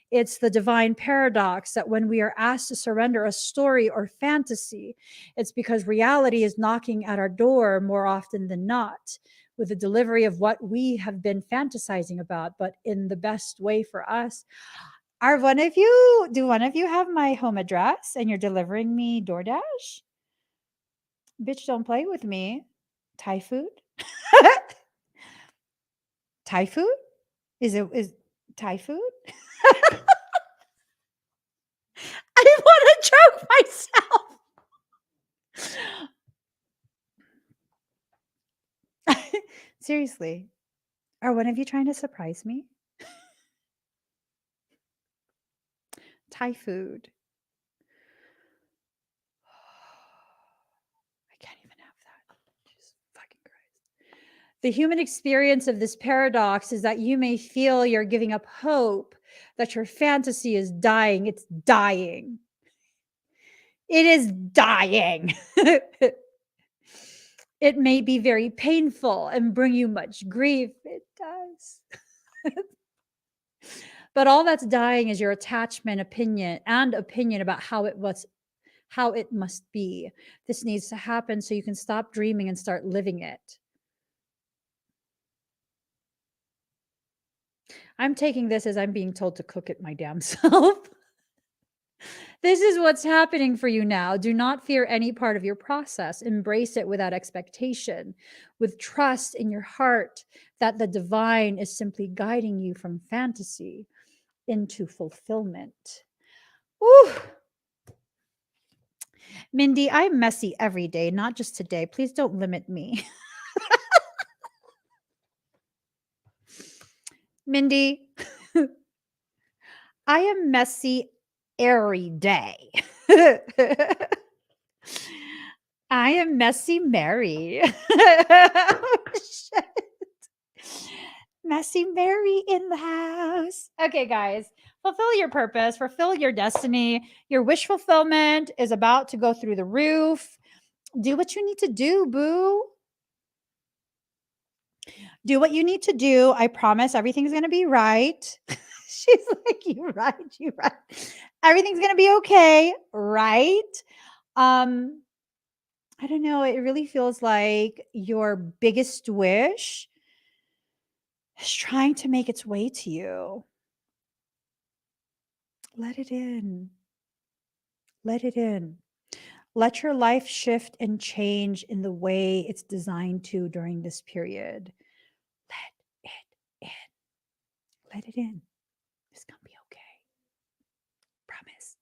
It's the divine paradox that when we are asked to surrender a story or fantasy, it's because reality is knocking at our door more often than not with the delivery of what we have been fantasizing about, but in the best way for us. Do one of you have my home address and you're delivering me DoorDash? Bitch, don't play with me. Thai food? Thai food? Is Thai food? I didn't want to choke myself. Seriously. Are one of you trying to surprise me? Thai food. I can't even have that. Jesus fucking Christ. The human experience of this paradox is that you may feel you're giving up hope, that your fantasy is dying. It's dying. It is dying. It may be very painful and bring you much grief. It does. But all that's dying is your attachment, opinion about how it must be. This needs to happen so you can stop dreaming and start living it. I'm taking this as I'm being told to cook it my damn self. This is what's happening for you now. Do not fear any part of your process. Embrace it without expectation, with trust in your heart that the divine is simply guiding you from fantasy into fulfillment. Ooh. Mindy, I'm messy every day, not just today. Please don't limit me. Mindy, I am messy every day. I am messy Mary. Oh, shit. Messy Mary in the house. Okay, guys, fulfill your purpose, fulfill your destiny. Your wish fulfillment is about to go through the roof. Do what you need to do, boo. Do what you need to do. I promise everything's going to be right. She's like, you're right. You're right. Everything's going to be okay. Right. I don't know. It really feels like your biggest wish is trying to make its way to you. Let it in. Let it in. Let your life shift and change in the way it's designed to during this period. Let it in. Let it in. It's going to be okay. Promise.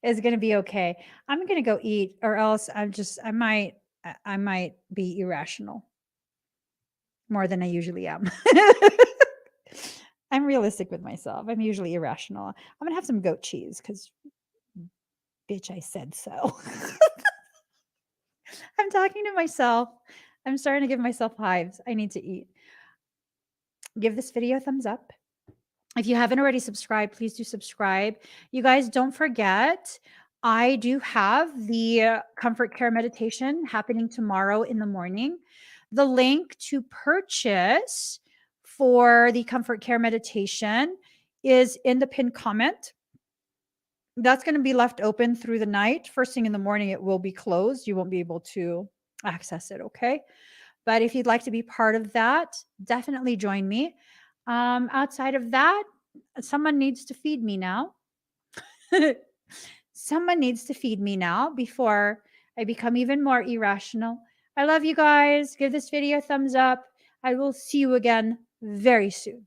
It's going to be okay. I'm going to go eat, or else I might be irrational more than I usually am. I'm realistic with myself. I'm usually irrational. I'm going to have some goat cheese because, bitch, I said so. I'm talking to myself. I'm starting to give myself hives. I need to eat. Give this video a thumbs up. If you haven't already subscribed, please do subscribe. You guys, don't forget, I do have the comfort care meditation happening tomorrow in the morning. The link to purchase for the comfort care meditation is in the pinned comment. That's going to be left open through the night. First thing in the morning, it will be closed. You won't be able to access it, okay? But if you'd like to be part of that, definitely join me. Outside of that, someone needs to feed me now. Someone needs to feed me now before I become even more irrational. I love you guys. Give this video a thumbs up. I will see you again very soon.